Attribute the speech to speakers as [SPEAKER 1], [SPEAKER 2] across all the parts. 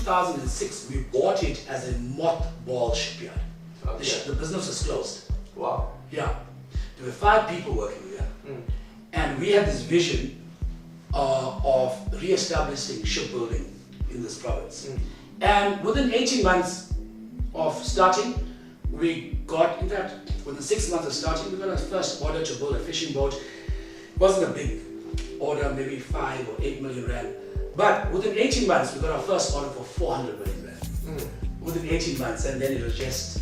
[SPEAKER 1] 2006, we bought it as a mothball shipyard.
[SPEAKER 2] Okay.
[SPEAKER 1] The business was closed.
[SPEAKER 2] Wow.
[SPEAKER 1] Yeah. There were 5 people working there. And we had this vision of re-establishing shipbuilding in this province. And within 18 months of starting, we got, in fact, within 6 months of starting, we got our first order to build a fishing boat. It wasn't a big order, maybe 5 or 8 million rand. But within 18 months, we got our first order for 400 million rand. Within 18 months, and then it was just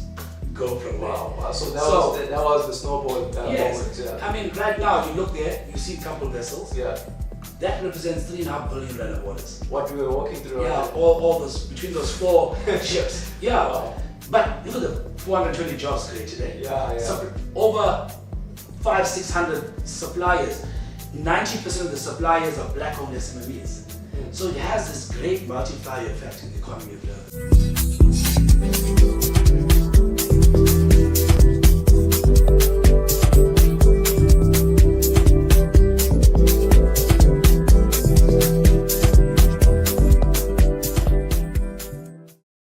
[SPEAKER 1] go from there.
[SPEAKER 2] Wow. So that was the snowball
[SPEAKER 1] yes.
[SPEAKER 2] moment. Yeah.
[SPEAKER 1] I mean, right now, you look there, you see a couple vessels.
[SPEAKER 2] Yeah.
[SPEAKER 1] That represents 3.5 billion rand of orders.
[SPEAKER 2] What we were walking through.
[SPEAKER 1] Yeah, all those, between those 4 ships. Yeah.
[SPEAKER 2] Wow.
[SPEAKER 1] But look at the 420 jobs created today.
[SPEAKER 2] Yeah.
[SPEAKER 1] So, over 500-600 suppliers. 90% of the suppliers are black-owned SMEs. So it has this great multiplier effect in the economy of Durban.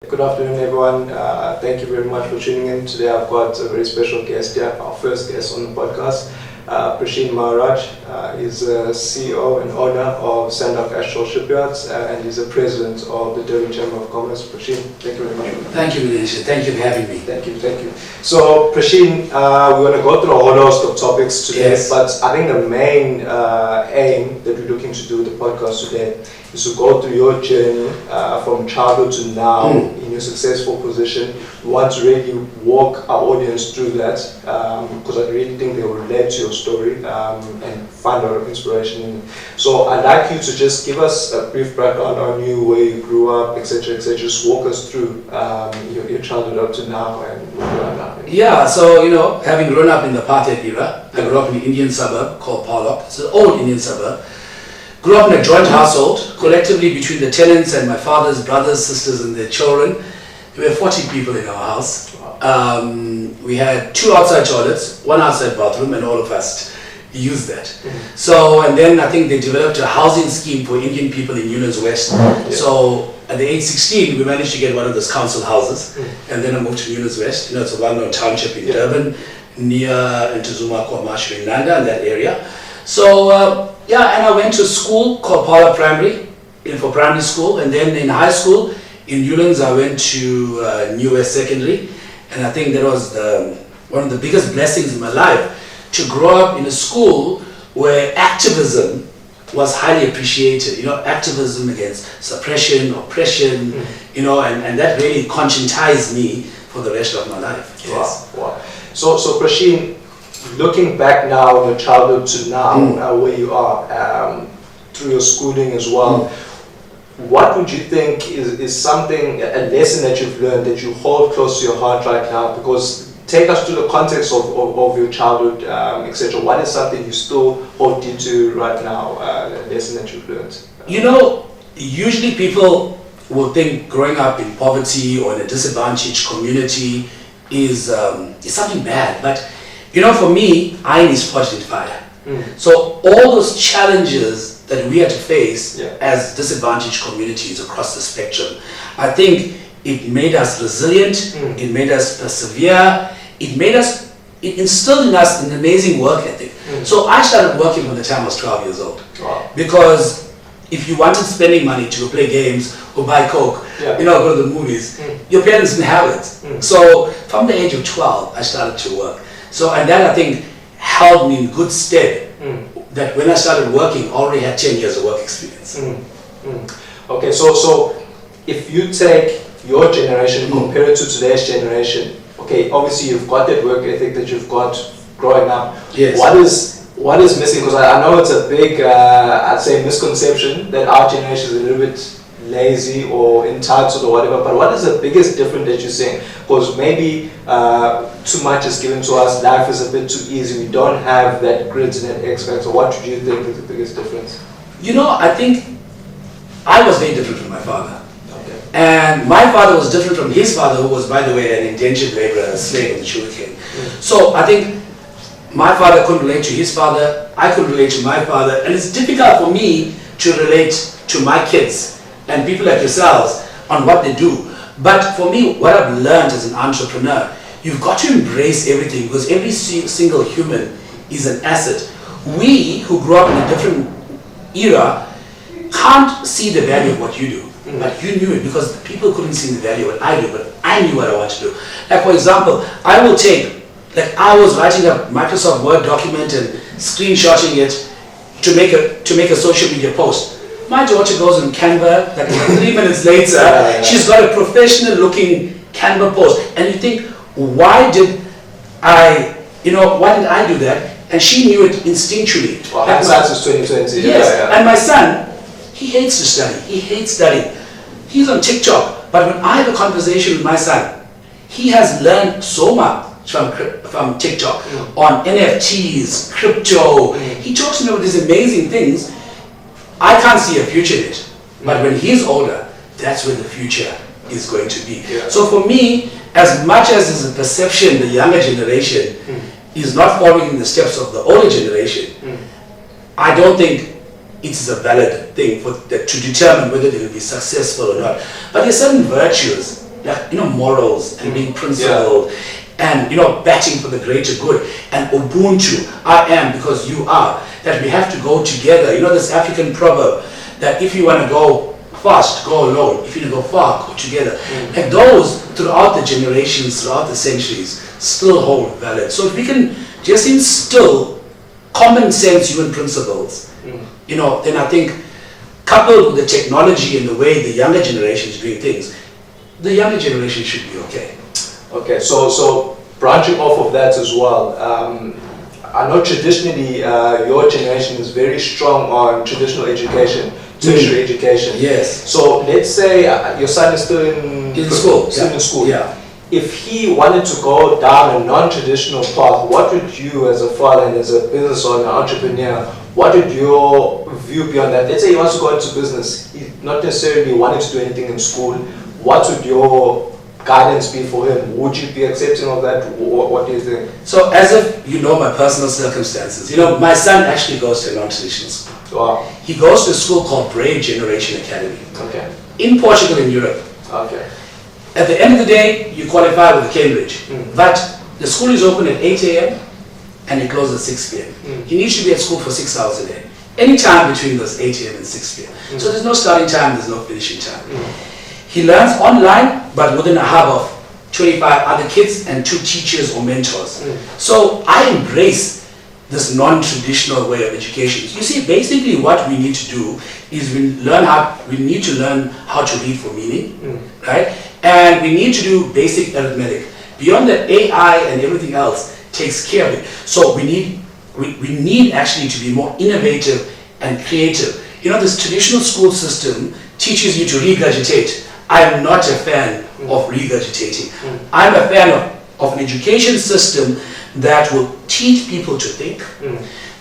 [SPEAKER 2] Good afternoon, everyone. Thank you very much for tuning in. Today I've got a very special guest here, our first guest on the podcast. Prasheen Maharaj is a CEO and owner of Sandock Astral Shipyards and is the president of the Durban Chamber of Commerce. Prasheen, thank you very much.
[SPEAKER 1] Thank you, Minenhle. Thank you for having me.
[SPEAKER 2] Thank you. So, Prasheen, we're going to go through a whole host of topics today,
[SPEAKER 1] yes.
[SPEAKER 2] But I think the main aim that we're looking to do with the podcast today is to go through your journey from childhood to now in your successful position. We want to really walk our audience through that because I really think they will relate to your story and find a lot of inspiration in it. So I'd like you to just give us a brief background on you, where you grew up, etc., etc. Just walk us through your childhood up to now and where you are now.
[SPEAKER 1] Yeah, so having grown up in the apartheid era, I grew up in an Indian suburb called Pollock. It's an old Indian suburb. Grew up in a joint household, collectively between the tenants and my father's brothers, sisters and their children. There were 40 people in our house. We had 2 outside toilets, 1 outside bathroom, and all of us used that. So, and then I think they developed a housing scheme for Indian people in Newlands West. So at the age 16, we managed to get one of those council houses, and then I moved to Newlands West. It's a well-known township in Durban, near Nzama, Minenhle, in that area. So, and I went to school called Paula Primary, for primary school, and then in high school, in Newlands, I went to New West Secondary, and I think that was one of the biggest blessings in my life, to grow up in a school where activism was highly appreciated, activism against suppression, oppression, and that really conscientized me for the rest of my life. Yes.
[SPEAKER 2] Wow. So Prasheen, looking back now in your childhood to now, where you are, through your schooling as well, what would you think is something, a lesson that you've learned that you hold close to your heart right now? Because take us to the context of your childhood, etc. What is something you still hold dear to right now, a lesson that you've learned?
[SPEAKER 1] Usually people will think growing up in poverty or in a disadvantaged community is something bad. But for me, iron is forged in fire. So all those challenges that we had to face as disadvantaged communities across the spectrum, I think it made us resilient, it made us persevere, it instilled in us an amazing work ethic. So I started working from the time I was 12 years old.
[SPEAKER 2] Wow.
[SPEAKER 1] Because if you wanted spending money to go play games or buy coke, go to the movies, your parents didn't have it. So from the age of 12, I started to work. So, and that I think held me in good stead, that when I started working, I already had 10 years of work experience.
[SPEAKER 2] Okay, so if you take your generation, compare it to today's generation, okay, obviously you've got that work ethic that you've got growing up.
[SPEAKER 1] Yes.
[SPEAKER 2] What is missing? Because I know it's a big, I'd say, misconception that our generation is a little bit lazy or entitled or whatever, but what is the biggest difference that you're seeing? Because maybe too much is given to us, life is a bit too easy, we don't have that grit and that X factor. What do you think is the biggest difference?
[SPEAKER 1] I think I was very different from my father.
[SPEAKER 2] Okay.
[SPEAKER 1] And my father was different from his father, who was, by the way, an indentured laborer, a slave on the sugarcane. So I think my father couldn't relate to his father, I couldn't relate to my father, and it's difficult for me to relate to my kids and people like yourselves on what they do. But for me, what I've learned as an entrepreneur, you've got to embrace everything, because every single human is an asset. We who grew up in a different era can't see the value of what you do. But you knew it, because people couldn't see the value of what I do, but I knew what I wanted to do. Like, for example, I will take, like, I was writing a Microsoft Word document and screenshotting it to make a social media post. My daughter goes on Canva, like 3 minutes later, she's got a professional looking Canva post. And you think, why did I do that? And she knew it instinctually.
[SPEAKER 2] Well, hindsight is 2020.
[SPEAKER 1] Yes, and my son, he hates to study. He hates studying. He's on TikTok. But when I have a conversation with my son, he has learned so much from TikTok on NFTs, crypto. He talks to me about these amazing things. I can't see a future in it. But when he's older, that's where the future is going to be.
[SPEAKER 2] Yeah.
[SPEAKER 1] So for me, as much as there's a perception the younger generation is not following in the steps of the older generation, I don't think it's a valid thing to determine whether they will be successful or not. But there's certain virtues, like morals and being principled, and batting for the greater good, and Ubuntu, I am because you are, that we have to go together. This African proverb that if you want to go fast, go alone. If you want to go far, go together. Like those throughout the generations, throughout the centuries, still hold valid. So if we can just instill common sense human principles, then I think, coupled with the technology and the way the younger generation is doing things, the younger generation should be okay.
[SPEAKER 2] Okay, so branching off of that as well, I know traditionally your generation is very strong on traditional education, tertiary education.
[SPEAKER 1] Yes.
[SPEAKER 2] So let's say your son is still in
[SPEAKER 1] school.
[SPEAKER 2] in school.
[SPEAKER 1] Yeah.
[SPEAKER 2] If he wanted to go down a non-traditional path, what would you as a father and as a business owner, entrepreneur, what would your view be on that? Let's say he wants to go into business, he's not necessarily wanting to do anything in school. What would your guidance be for him? Would you be accepting of that? What do you think?
[SPEAKER 1] So as if you know my personal circumstances, my son actually goes to a non-traditional school.
[SPEAKER 2] Wow.
[SPEAKER 1] He goes to a school called Brave Generation Academy.
[SPEAKER 2] Okay.
[SPEAKER 1] In Portugal, in Europe.
[SPEAKER 2] Okay.
[SPEAKER 1] At the end of the day, you qualify with Cambridge. But the school is open at 8 a.m. and it closes at 6 p.m. He needs to be at school for 6 hours a day. Any time between those 8 a.m. and 6 p.m. So there's no starting time, there's no finishing time. He learns online, but within a hub of 25 other kids and 2 teachers or mentors. So I embrace this non-traditional way of education. You see, basically what we need to do is we need to learn how to read for meaning, right? And we need to do basic arithmetic. Beyond that, AI and everything else takes care of it. So we need actually to be more innovative and creative. This traditional school system teaches you to regurgitate. I am not a fan of regurgitating. I'm a fan of an education system that will teach people to think,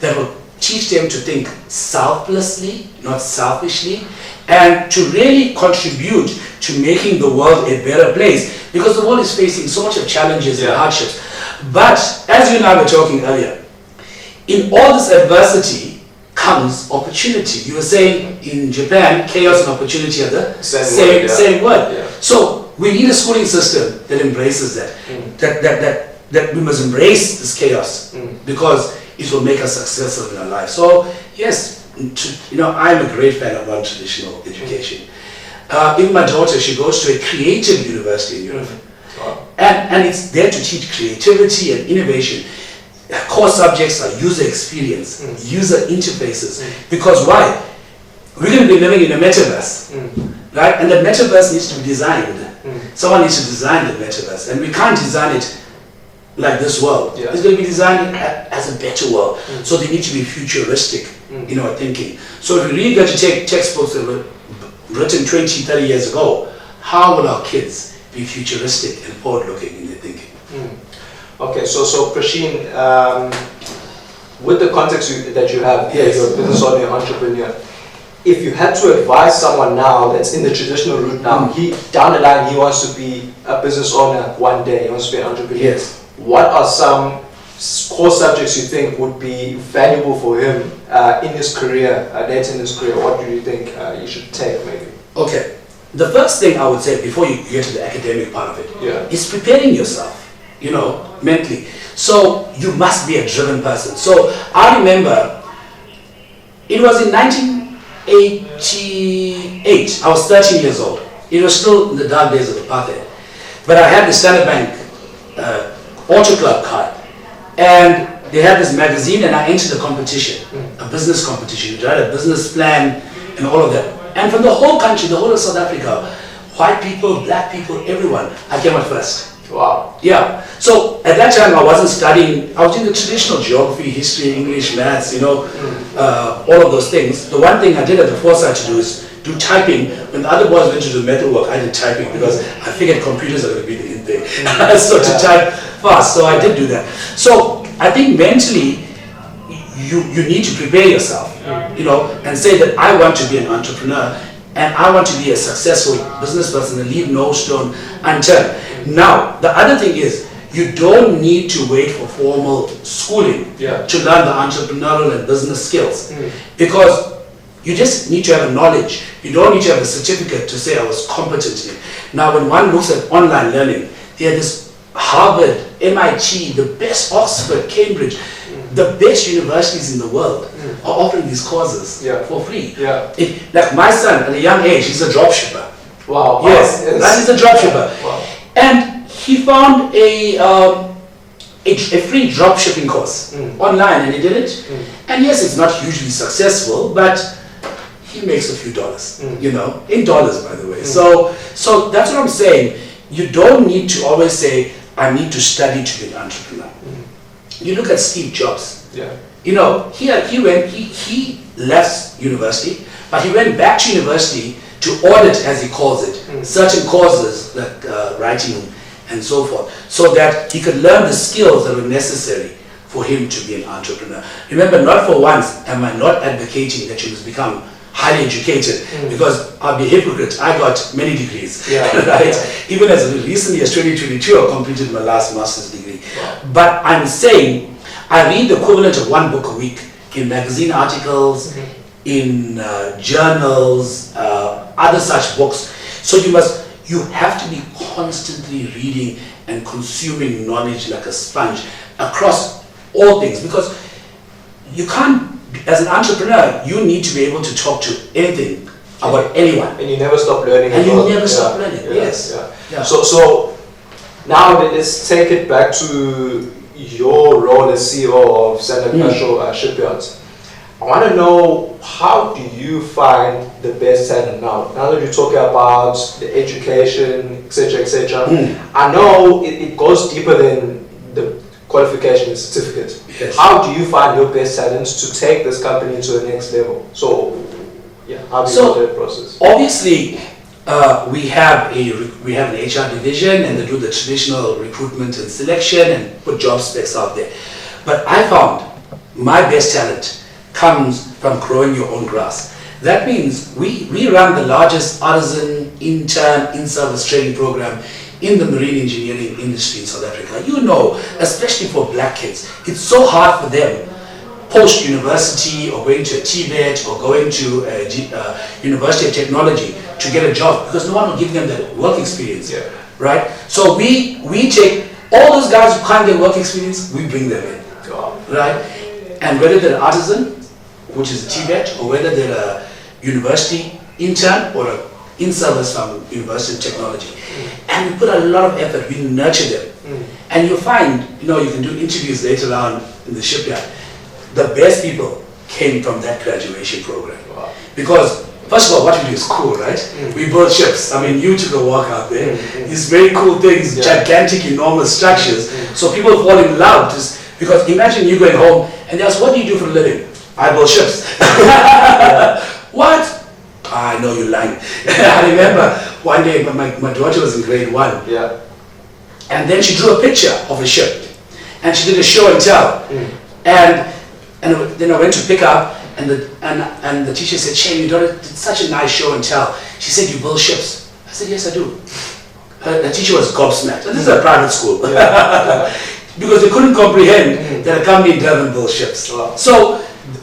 [SPEAKER 1] that will teach them to think selflessly, not selfishly, and to really contribute to making the world a better place, because the world is facing so much of challenges and hardships. But as you and I were talking earlier, in all this adversity comes opportunity. You were saying in Japan, chaos and opportunity are the same word.
[SPEAKER 2] Yeah.
[SPEAKER 1] So we need a schooling system that embraces that. That we must embrace this chaos because it will make us successful in our life. So yes, I'm a great fan of non-traditional education. Even my daughter, she goes to a creative university in Europe. Wow. And it's there to teach creativity and innovation. Core subjects are user experience, user interfaces. Because why? We're going to be living in a metaverse, right? And the metaverse needs to be designed. Someone needs to design the metaverse, and we can't design it like this world. It's going to be designed as a better world. So they need to be futuristic in our thinking. So if we regurgitate textbooks that were written 20, 30 years ago, how will our kids be futuristic and forward-looking in their thinking?
[SPEAKER 2] Okay, so Prasheen, with the context that you have, you're a business owner, entrepreneur, if you had to advise someone now that's in the traditional route now, down the line he wants to be a business owner one day, he wants to be an entrepreneur.
[SPEAKER 1] Yes.
[SPEAKER 2] What are some core subjects you think would be valuable for him in his career, later in his career? What do you think he should take maybe?
[SPEAKER 1] Okay. the first thing I would say before you get to the academic part of it is preparing yourself, mentally. So you must be a driven person. So I remember it was in 1988, I was 13 years old. It was still in the dark days of apartheid. But I had the Standard Bank Auto Club card. And they had this magazine and I entered a competition, a business competition. You had a business plan and all of that. And from the whole country, the whole of South Africa, white people, black people, everyone, I came out first.
[SPEAKER 2] Wow.
[SPEAKER 1] Yeah. So at that time I wasn't studying, I was doing the traditional geography, history, English, maths, all of those things. The one thing I did have the foresight to do is do typing. When the other boys went to do metalwork, I did typing because I figured computers are going to be the in thing. So to type fast, so I did do that. So I think mentally, you need to prepare yourself, and say that I want to be an entrepreneur and I want to be a successful business person and leave no stone unturned. Now, the other thing is, you don't need to wait for formal schooling to learn the entrepreneurial and business skills, because you just need to have a knowledge. You don't need to have a certificate to say I was competent in it. Now, when one looks at online learning, there is Harvard, MIT, the best Oxford, Cambridge, the best universities in the world are offering these courses for free. Like my son, at a young age, he's a dropshipper.
[SPEAKER 2] Wow.
[SPEAKER 1] Yes, that is a dropshipper.
[SPEAKER 2] Wow.
[SPEAKER 1] And he found a free dropshipping course online, and he did it. And yes, it's not hugely successful, but he makes a few dollars, in dollars, by the way. So that's what I'm saying. You don't need to always say, I need to study to be an entrepreneur. You look at Steve Jobs. He left university, but he went back to university to audit, as he calls it, certain courses like writing and so forth, so that he could learn the skills that were necessary for him to be an entrepreneur. Remember, not for once am I not advocating that you must become highly educated, because I'll be a hypocrite. I got many degrees, right? Even as recently as 2022, I completed my last master's degree. But I'm saying, I read the equivalent of one book a week in magazine articles, in journals, other such books. So you have to be constantly reading and consuming knowledge like a sponge across all things, because you can't, as an entrepreneur, you need to be able to talk to anything about anyone.
[SPEAKER 2] And you never stop learning.
[SPEAKER 1] And you never stop learning, yes. Yeah.
[SPEAKER 2] So now let's take it back to your role as CEO of Standard Commercial Shipyards. I want to know, how do you find the best talent now? Now that you're talking about the education, etc., I know it goes deeper than the qualification and certificate.
[SPEAKER 1] Yes.
[SPEAKER 2] How do you find your best talents to take this company to the next level? So, how do you go through that process?
[SPEAKER 1] Obviously, we have an HR division, and they do the traditional recruitment and selection and put job specs out there. But I found my best talent comes from growing your own grass. That means we run the largest artisan intern in-service training program in the marine engineering industry in South Africa. Especially for black kids, it's so hard for them post-university or going to a TVET or going to a University of Technology to get a job, because no one will give them that work experience, right? So we take all those guys who can't get work experience, we bring them in, right? And whether they're an artisan, which is a TVET, or whether they're a university intern or an in-service from University of Technology. And we put a lot of effort, we nurture them. And you'll find, you can do interviews later on in the shipyard. The best people came from that graduation program. Because, first of all, what we do is cool, right? We build ships. I mean, you took a walk out there. These very cool things, gigantic, enormous structures. So people fall in love, because imagine you going home and they ask, what do you do for a living? I build ships. What? I know you're lying. I remember one day my daughter was in grade 1. And then she drew a picture of a ship. And she did a show and tell. And then I went to pick up, and the teacher said, Shane, your daughter did such a nice show and tell. She said, you build ships. I said, yes, I do. The teacher was gobsmacked. And this is a private school. Because they couldn't comprehend that a company in Durban builds ships. So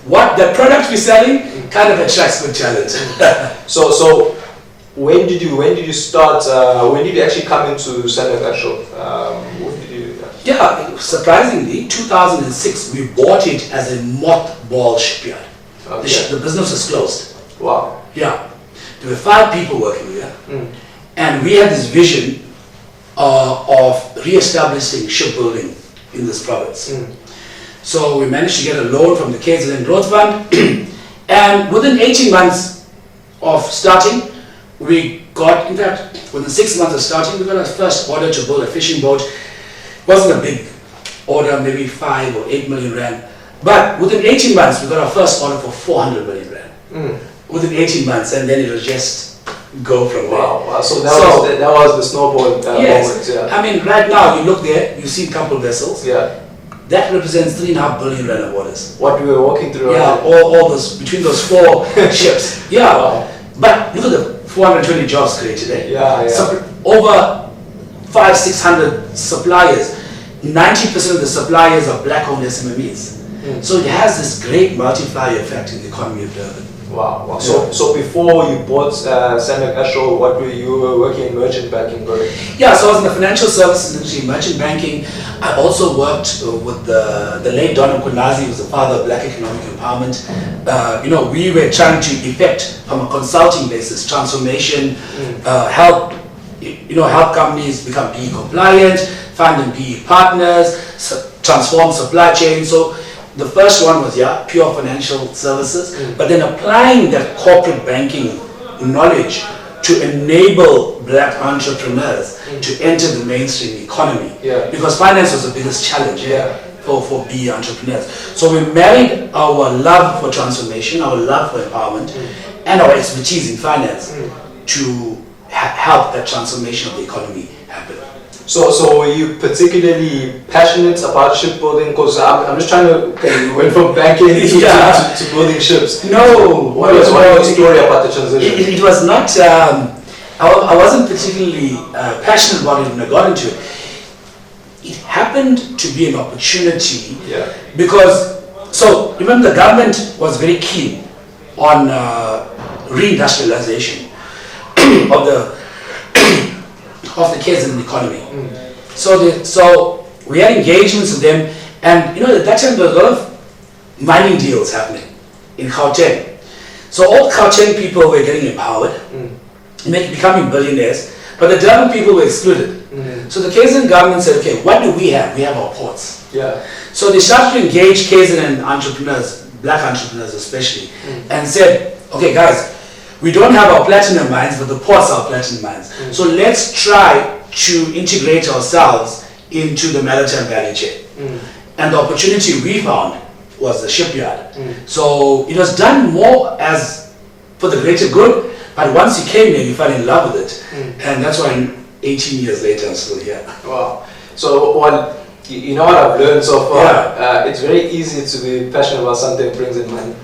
[SPEAKER 1] what the product we're selling kind of attracts good talent.
[SPEAKER 2] So when did you start? When did you actually come into Samuel Ashok? When did you?
[SPEAKER 1] Yeah, surprisingly, 2006 we bought it as a mothball shipyard.
[SPEAKER 2] Okay.
[SPEAKER 1] The business was closed.
[SPEAKER 2] Wow.
[SPEAKER 1] Yeah, there were 5 people working there, and we had this vision of re-establishing shipbuilding in this province. So we managed to get a loan from the KZN Growth Fund, and within 18 months of starting, we got, in fact, within 6 months of starting, we got our first order to build a fishing boat. It wasn't a big order, maybe 5 or 8 million rand, but within 18 months, we got our first order for 400 million rand. Within 18 months, and then it was just go from there.
[SPEAKER 2] Wow. So that was the snowball
[SPEAKER 1] yes.
[SPEAKER 2] moment. Yeah.
[SPEAKER 1] I mean, right now, you look there, you see a couple vessels.
[SPEAKER 2] Yeah.
[SPEAKER 1] That represents 3.5 billion rand of orders.
[SPEAKER 2] What we were walking through.
[SPEAKER 1] Yeah, all those, between those 4 ships. Yeah.
[SPEAKER 2] Wow.
[SPEAKER 1] But look at the 420 jobs created, eh?
[SPEAKER 2] Yeah.
[SPEAKER 1] Over 500-600 suppliers. 90% of the suppliers are black-owned SMMEs. So it has this great multiplier effect in the economy of Durban.
[SPEAKER 2] Wow. So before you bought Samuel Ashok, you were working in merchant banking, right?
[SPEAKER 1] Yeah, so I was in the financial services industry, merchant banking. I also worked with the late Don Mkunazi, who was the father of black economic empowerment. We were trying to effect, from a consulting basis, transformation, help companies become PE compliant, find them PE partners, transform supply chain. So the first one was, pure financial services, but then applying that corporate banking knowledge to enable black entrepreneurs to enter the mainstream economy.
[SPEAKER 2] Yeah.
[SPEAKER 1] Because finance was the biggest challenge for BE entrepreneurs. So we married our love for transformation, our love for empowerment, and our expertise in finance to help that transformation of the economy happen.
[SPEAKER 2] So were you particularly passionate about shipbuilding? Because I'm just trying to, you went from banking to building ships.
[SPEAKER 1] No.
[SPEAKER 2] What was your story about the transition?
[SPEAKER 1] It was not, I wasn't particularly passionate about it when I got into it. It happened to be an opportunity because, so remember the government was very keen on reindustrialization of the KZN economy. So we had engagements with them, and at that time there was a lot of mining deals happening in Gauteng. So all Gauteng people were getting empowered, becoming billionaires, but the Durban people were excluded. So the KZN government said, okay, what do we have? We have our ports.
[SPEAKER 2] Yeah.
[SPEAKER 1] So they started to engage KZN entrepreneurs, black entrepreneurs especially, and said, okay guys, we don't have our platinum mines, but the ports are platinum mines. So let's try to integrate ourselves into the maritime value chain. And the opportunity we found was the shipyard. So it was done more as for the greater good, but once you came there, you fell in love with it. And that's why 18 years later, I'm still here.
[SPEAKER 2] Wow. So you know what I've learned so far? It's very easy to be passionate about something that brings in money.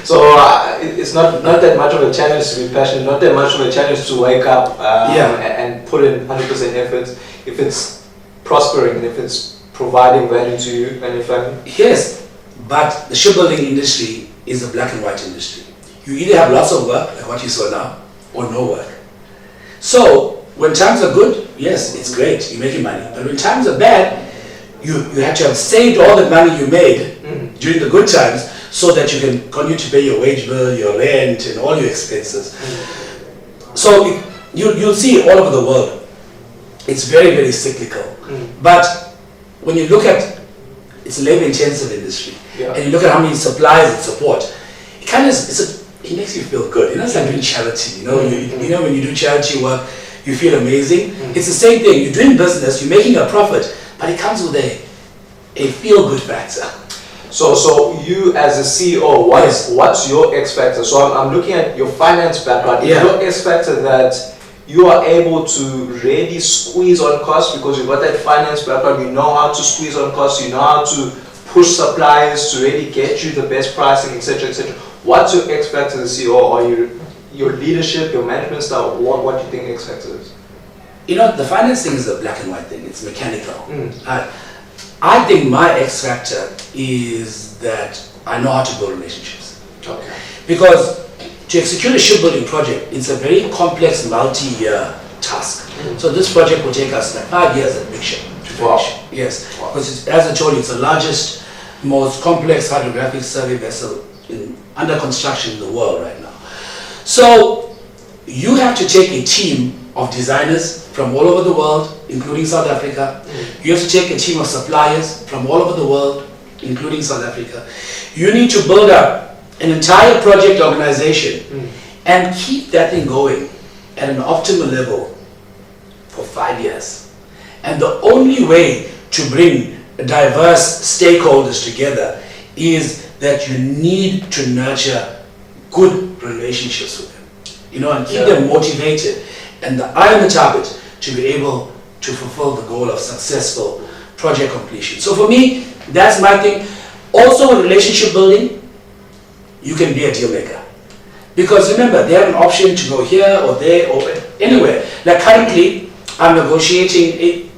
[SPEAKER 2] So it's not that much of a challenge to be passionate, not that much of a challenge to wake up and put in 100% effort if it's prospering and if it's providing value to you and your family.
[SPEAKER 1] Yes, but the shipbuilding industry is a black and white industry. You either have lots of work, like what you saw now, or no work. So when times are good, yes, it's great, you're making money. But when times are bad, you have to have saved all the money you made during the good times so that you can continue to pay your wage bill, your rent, and all your expenses. So you'll see all over the world, it's very, very cyclical. But when you look at, it's a labor-intensive industry, and you look at how many suppliers it support, it kind of it makes you feel good. It's like doing charity. You know when you do charity work, you feel amazing. It's the same thing. You're doing business, you're making a profit, but it comes with a feel-good factor.
[SPEAKER 2] So you as a CEO, what's your X factor? So I'm looking at your finance background. Is your X factor that you are able to really squeeze on costs because you've got that finance background, you know how to squeeze on costs, you know how to push suppliers to really get you the best pricing, etc., etc. What's your X factor as a CEO, or your leadership, your management style? What do you think X factor is?
[SPEAKER 1] The finance thing is a black and white thing. It's mechanical. I think my X factor is that I know how to build relationships.
[SPEAKER 2] Okay.
[SPEAKER 1] Because to execute a shipbuilding project, it's a very complex multi-year task. So this project will take us like 5 years at Big Ship to finish.
[SPEAKER 2] Wow.
[SPEAKER 1] Yes, because as I told you, it's the largest, most complex hydrographic survey vessel under construction in the world right now. So you have to take a team of designers from all over the world, including South Africa. You have to take a team of suppliers from all over the world, including South Africa. You need to build up an entire project organization and keep that thing going at an optimal level for 5 years. And the only way to bring diverse stakeholders together is that you need to nurture good relationships with them, and keep them motivated and the eye on the target to be able to fulfill the goal of successful project completion. So for me, that's my thing. Also with relationship building, you can be a deal maker. Because remember, they have an option to go here or there or anywhere. Like currently, I'm negotiating a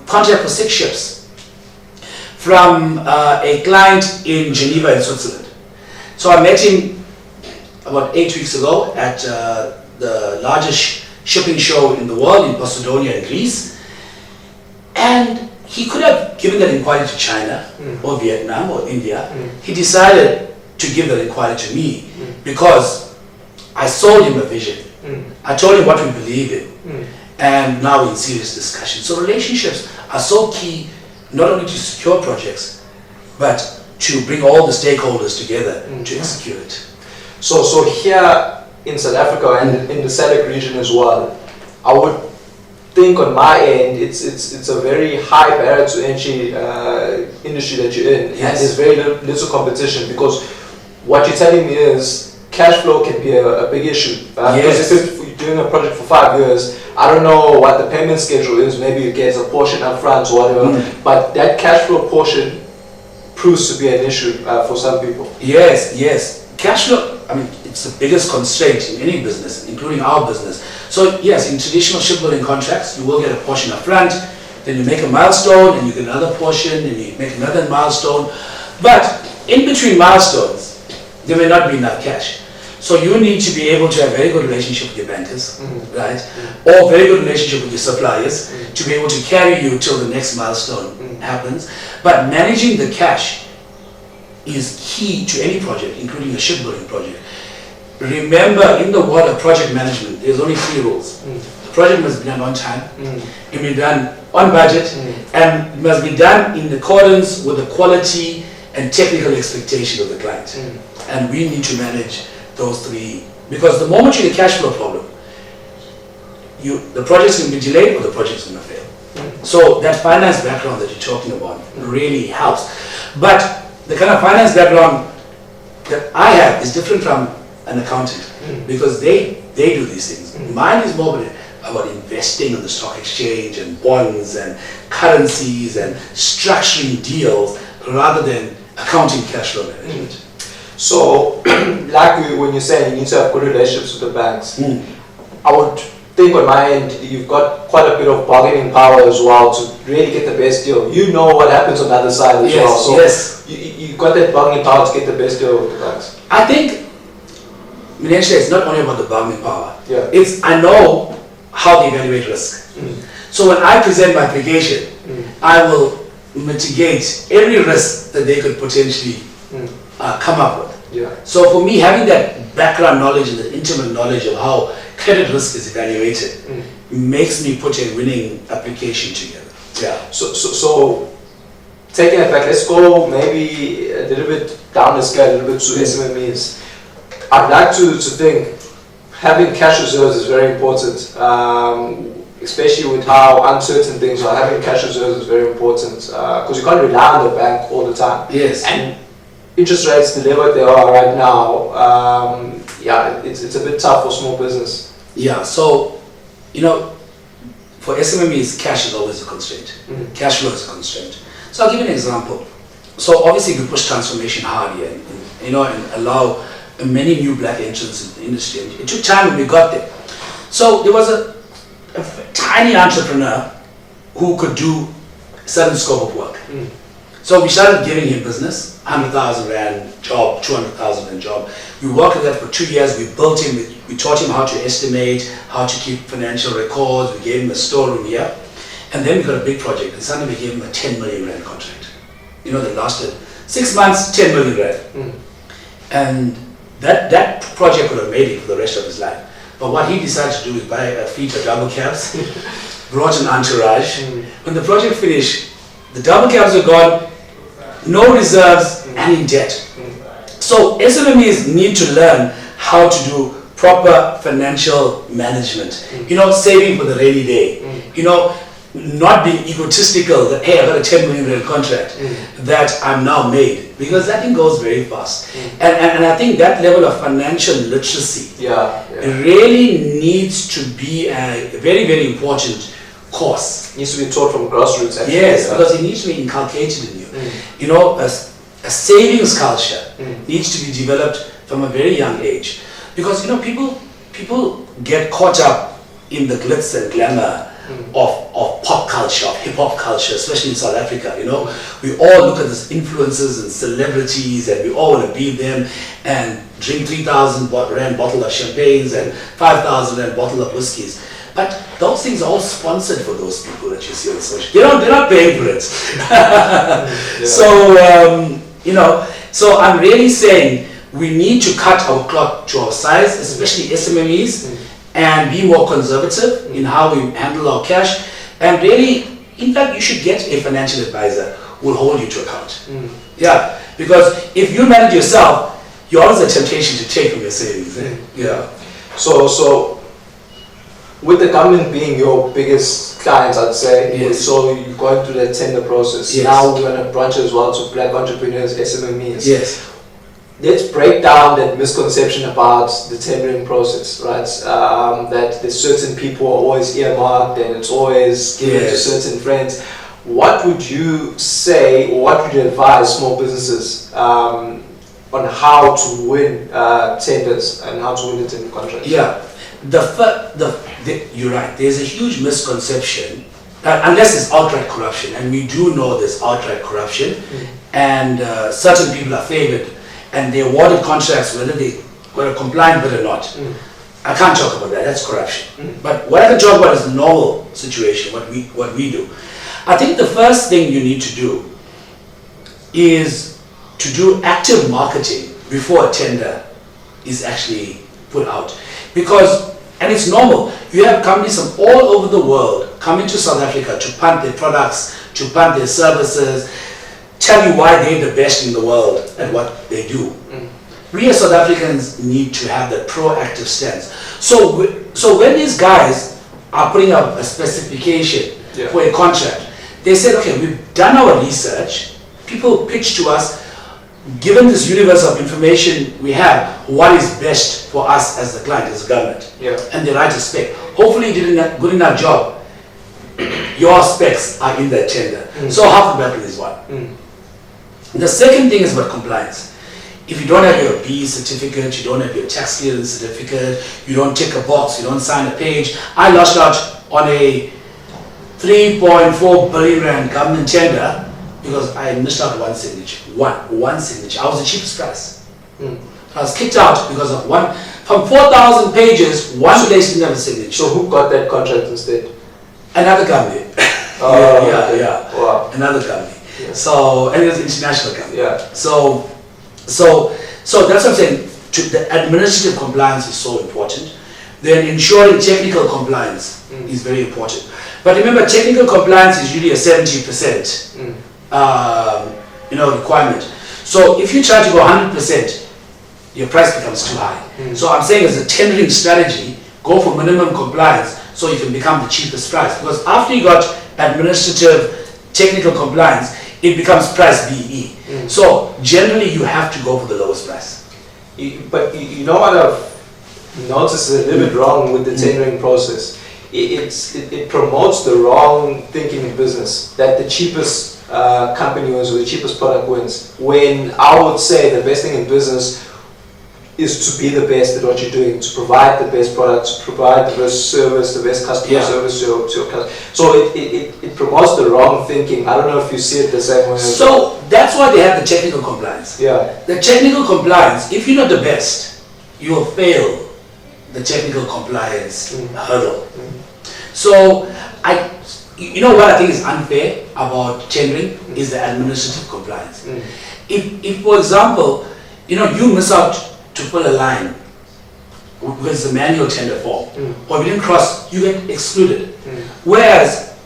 [SPEAKER 1] contract for 6 ships from a client in Geneva in Switzerland. So I met him about 8 weeks ago at the largest shipping show in the world in Posidonia in Greece. And he could have given that inquiry to China or Vietnam or India. He decided to give that inquiry to me because I sold him a vision. I told him what we believe in. And now we're in serious discussion. So relationships are so key, not only to secure projects, but to bring all the stakeholders together to execute it.
[SPEAKER 2] So here in South Africa and in the SADC region as well, I would think on my end it's a very high barrier to entry industry that you're in, and there's very little competition, because what you're telling me is cash flow can be a big issue. Because if you're doing a project for 5 years, I don't know what the payment schedule is, maybe you get a portion up front or whatever, but that cash flow portion proves to be an issue for some people.
[SPEAKER 1] Yes. Cash flow, it's the biggest constraint in any business, including our business. So yes, in traditional shipbuilding contracts, you will get a portion up front, then you make a milestone, and you get another portion, and you make another milestone. But in between milestones, there may not be enough cash. So you need to be able to have a very good relationship with your bankers, right? Or very good relationship with your suppliers to be able to carry you till the next milestone happens. But managing the cash is key to any project, including a shipbuilding project. Remember, in the world of project management, there's only 3 rules. The project must be done on time, it must be done on budget, and it must be done in accordance with the quality and technical expectation of the client. And we need to manage those 3, because the moment you get a cash flow problem, the project's going to be delayed or the project's going to fail. So that finance background that you're talking about really helps. But the kind of finance background that I have is different from an accountant, because they do these things. Mine is more about investing on the stock exchange and bonds and currencies and structuring deals rather than accounting cash flow management.
[SPEAKER 2] So, like when you're saying you need to have good relationships with the banks, I would think on my end you've got quite a bit of bargaining power as well to really get the best deal. You know what happens on the other side as well. So you got that bargaining power to get the best deal with the banks.
[SPEAKER 1] I think, Minenhle, it's not only about the bargaining power. I know how they evaluate risk. So when I present my application, I will mitigate every risk that they could potentially come up with. So for me, having that background knowledge and the intimate knowledge of how credit risk is evaluated makes me put a winning application together.
[SPEAKER 2] So taking it back, let's go maybe a little bit down the scale, a little bit to SMMEs. I'd like to think having cash reserves is very important, especially with how uncertain things are. Having cash reserves is very important because you can't rely on the bank all the time. And interest rates, the level they are right now, it's a bit tough for small business. So, for SMMEs, cash is always a constraint. Cash flow is a constraint. So I'll give you an example. So obviously we push transformation hard here, and allow many new black entrants in the industry. It took time when we got there. So there was a tiny entrepreneur who could do a certain scope of work.
[SPEAKER 1] So we started giving him business, 100,000 rand job, 200,000 rand job. We worked with that for 2 years. We built him, we taught him how to estimate, how to keep financial records. We gave him a storeroom here. And then we got a big project, and suddenly we gave him a 10 million rand contract. That lasted 6 months, 10 million rand. And that project would have made it for the rest of his life. But what he decided to do is buy a fleet of double cabs, brought an entourage. When the project finished, the double cabs were gone, no reserves, and in debt. So SMMEs need to learn how to do proper financial management. Saving for the rainy day. Not being egotistical that, hey, I got a 10 million rand contract that I'm now made, because that thing goes very fast. And I think that level of financial literacy really needs to be a very, very important course.
[SPEAKER 2] It needs to be taught from grassroots, actually.
[SPEAKER 1] Yes, because it needs to be inculcated in you. A savings culture needs to be developed from a very young age. Because, people get caught up in the glitz and glamour of pop culture, of hip-hop culture, especially in South Africa. We all look at these influencers and celebrities, and we all want to be them and drink 3,000 rand bottle of champagnes and 5,000 rand bottle of whiskies. But those things are all sponsored for those people that you see on social. They're not paying for it. So I'm really saying we need to cut our cloth to our size, especially SMMEs, and be more conservative in how we handle our cash. And really, in fact, you should get a financial advisor who will hold you to account. Yeah, because if you manage yourself, you're always a temptation to take from your savings. Yeah.
[SPEAKER 2] So with the government being your biggest clients, I'd say, so you're going through the tender process.
[SPEAKER 1] Yes.
[SPEAKER 2] Now we're going to branch as well to black entrepreneurs, SMMEs.
[SPEAKER 1] Yes.
[SPEAKER 2] Let's break down that misconception about the tendering process, right? That there's certain people are always earmarked and it's always given to certain friends. What would you say, or what would you advise small businesses on how to win tenders and how to win the tender contracts?
[SPEAKER 1] Yeah, you're right. There's a huge misconception, unless it's outright corruption, and we do know there's outright corruption, and certain people are favored, and they awarded contracts whether they were a compliant bid or not. I can't talk about that. That's corruption. But what I can talk about is the normal situation, what we do. I think the first thing you need to do is to do active marketing before a tender is actually put out. And it's normal. You have companies from all over the world coming to South Africa to punt their products, to punt their services, tell you why they're the best in the world at what they do. We as South Africans need to have that proactive stance. So when these guys are putting up a specification for a contract, they said, okay, we've done our research, people pitch to us, given this universe of information we have, what is best for us as the client, as the government, and they write a spec. Hopefully you did a good enough job, your specs are in that tender. So half the battle is won. The second thing is about compliance. If you don't have your BE certificate, you don't have your tax clearance certificate, you don't tick a box, you don't sign a page. I lost out on a 3.4 billion rand government tender because I missed out one signature. One signature. I was the cheapest price. I was kicked out because of from 4,000 pages, one place didn't have a signature.
[SPEAKER 2] So who got that contract instead?
[SPEAKER 1] Another company.
[SPEAKER 2] Wow.
[SPEAKER 1] Another company. So, and it's an international company. So that's what I'm saying. The administrative compliance is so important. Then ensuring technical compliance is very important. But remember, technical compliance is usually a 70% requirement. So if you try to go 100%, your price becomes too high. So I'm saying as a tendering strategy, go for minimum compliance so you can become the cheapest price. Because after you got administrative technical compliance, it becomes price BE. So generally you have to go for the lowest price.
[SPEAKER 2] But you know what I've noticed is a little bit wrong with the tendering process. It promotes the wrong thinking in business, that the cheapest company wins or the cheapest product wins. When I would say the best thing in business, is to be the best at what you're doing, to provide the best product, to provide the best service, the best customer service to your customer. So it promotes the wrong thinking. I don't know if you see it the same way.
[SPEAKER 1] So that's why they have the technical compliance.
[SPEAKER 2] Yeah.
[SPEAKER 1] The technical compliance, if you're not the best, you will fail the technical compliance hurdle. So you know what I think is unfair about tendering is the administrative compliance. If for example, you miss out to fill a line with the manual tender form, or if you didn't cross, you get excluded. Whereas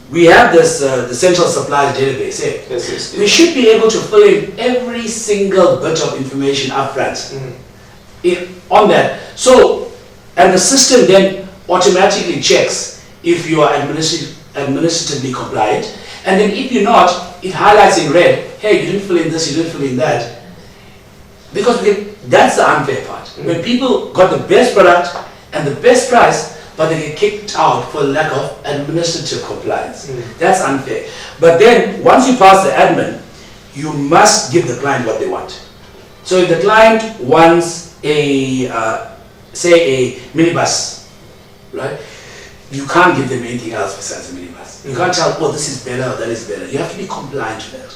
[SPEAKER 1] we have this the central suppliers database.
[SPEAKER 2] Yes.
[SPEAKER 1] We should be able to fill in every single bit of information up front on that. So, and the system then automatically checks if you are administratively compliant, and then if you're not, it highlights in red, hey, you didn't fill in this, you didn't fill in that. Because that's the unfair part. When people got the best product and the best price, but they get kicked out for lack of administrative compliance. That's unfair. But then, once you pass the admin, you must give the client what they want. So if the client wants say a minibus, right? You can't give them anything else besides a minibus. You can't tell, this is better or that is better. You have to be compliant to that.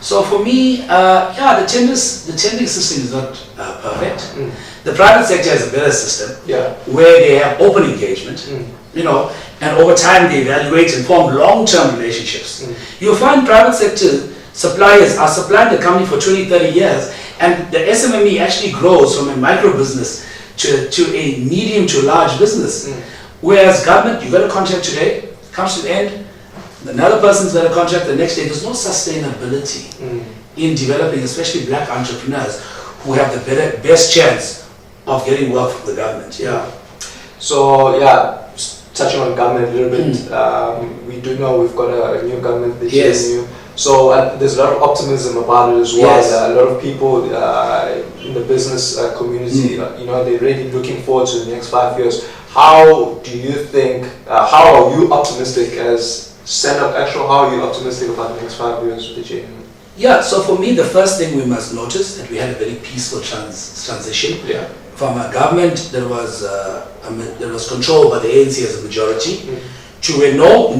[SPEAKER 1] So for me, the tendering system is not perfect. The private sector has a better system where they have open engagement, and over time they evaluate and form long-term relationships. You'll find private sector suppliers are supplying the company for 20, 30 years, and the SMME actually grows from a micro business to a medium to large business. Whereas government, you got a contract today, comes to the end, another person's got a contract the next day. There's no sustainability in developing, especially black entrepreneurs who have the best chance of getting work from the government.
[SPEAKER 2] So touching on government a little bit, we do know we've got a new government this year. So there's a lot of optimism about it as well. A lot of people in the business community, they're really looking forward to the next 5 years. How do you think? How are you optimistic as stand-up actual? How are you optimistic about the next 5 years with the JNU?
[SPEAKER 1] So for me, the first thing we must notice that we had a very peaceful transition from a government that was controlled by the ANC as a majority to where no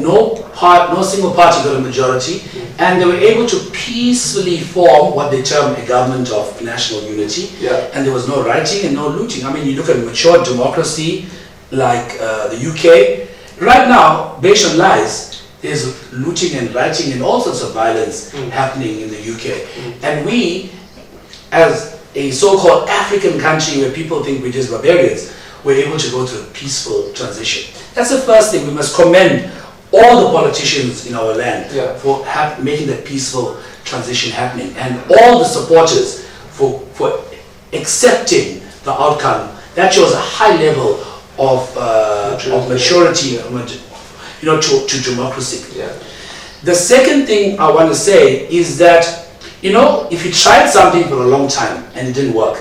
[SPEAKER 1] single party got a majority, and they were able to peacefully form what they term a government of national unity, and there was no rioting and no looting. I mean, you look at a mature democracy like the UK, right now, based on lies, there's looting and rioting and all sorts of violence happening in the UK. And we, as a so-called African country where people think we're just barbarians, we're able to go through a peaceful transition. That's the first thing. We must commend all the politicians in our land for making that peaceful transition happening, and all the supporters for accepting the outcome. That shows a high level of maturity, to democracy. The second thing I want to say is that, if you tried something for a long time and it didn't work,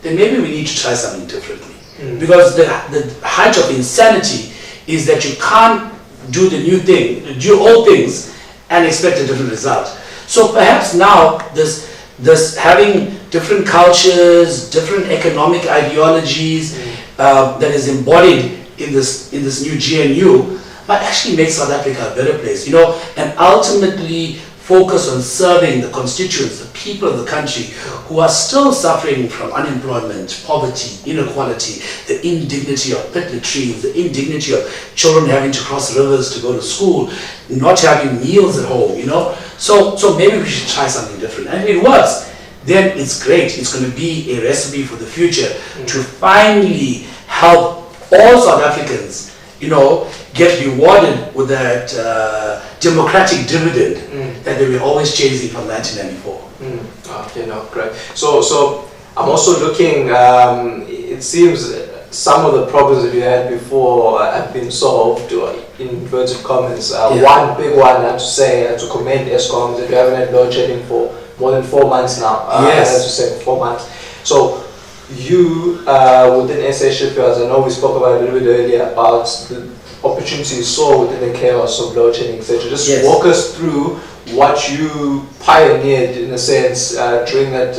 [SPEAKER 1] then maybe we need to try something differently. Because the height of insanity is that you can't do do all things and expect a different result. So perhaps now this having different cultures, different economic ideologies that is embodied in this new GNU might actually make South Africa a better place, and ultimately focus on serving the constituents, the people of the country who are still suffering from unemployment, poverty, inequality, the indignity of pit latrines, the indignity of children having to cross rivers to go to school, not having meals at home, So maybe we should try something different. And if it works, then it's great. It's going to be a recipe for the future to finally help all South Africans, get rewarded with that democratic dividend that they were always chasing from 1994.
[SPEAKER 2] Okay, no, great. So I'm also looking, it seems some of the problems that you had before have been solved, in inverted commas. One big one, I have to say, I have to commend Eskom that you haven't had load shedding for more than 4 months now. I have to say 4 months. So you, within SA Shipyards, I know we spoke about it a little bit earlier about the opportunities you saw within the chaos of load shedding, etc. Just walk us through what you pioneered, in a sense, during that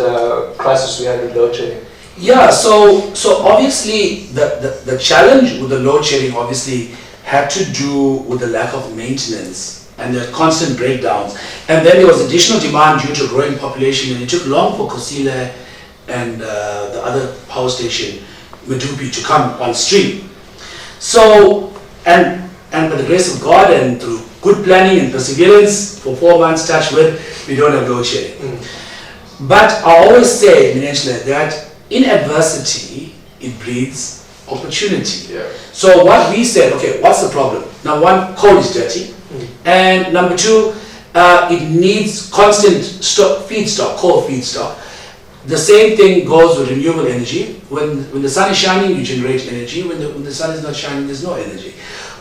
[SPEAKER 2] crisis we had with load shedding.
[SPEAKER 1] Yeah, so obviously the challenge with the load shedding obviously had to do with the lack of maintenance and the constant breakdowns. And then there was additional demand due to a growing population, and it took long for Kusile and the other power station, Medupi, to come on stream. So, and by the grace of God and through good planning and perseverance, for 4 months, touch wood, we don't have load shedding. But I always say, Minenhle, that in adversity, it breeds opportunity.
[SPEAKER 2] Yeah.
[SPEAKER 1] So what we said, okay, what's the problem? Now, one, coal is dirty. And number two, it needs constant feedstock, coal feedstock. The same thing goes with renewable energy. When the sun is shining, you generate energy. When the sun is not shining, there's no energy.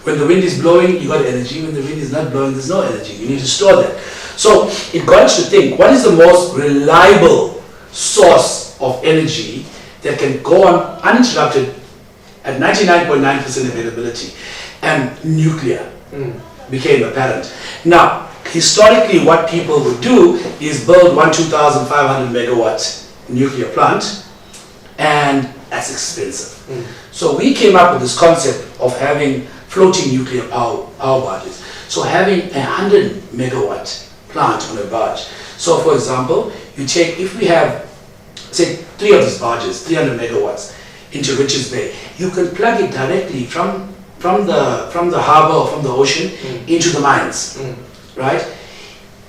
[SPEAKER 1] When the wind is blowing, you got energy. When the wind is not blowing, there's no energy. You need to store that. So it got us to think, what is the most reliable source of energy that can go on uninterrupted at 99.9% availability? And nuclear became apparent. Now, historically, what people would do is build 2,500 megawatt nuclear plant, and that's expensive. So we came up with this concept of having floating nuclear power barges. So having 100 megawatt plant on a barge. So for example, you take, if we have, say, 3 of these barges, 300 megawatts into Richards Bay, you can plug it directly from the harbor or from the ocean into the mines, right?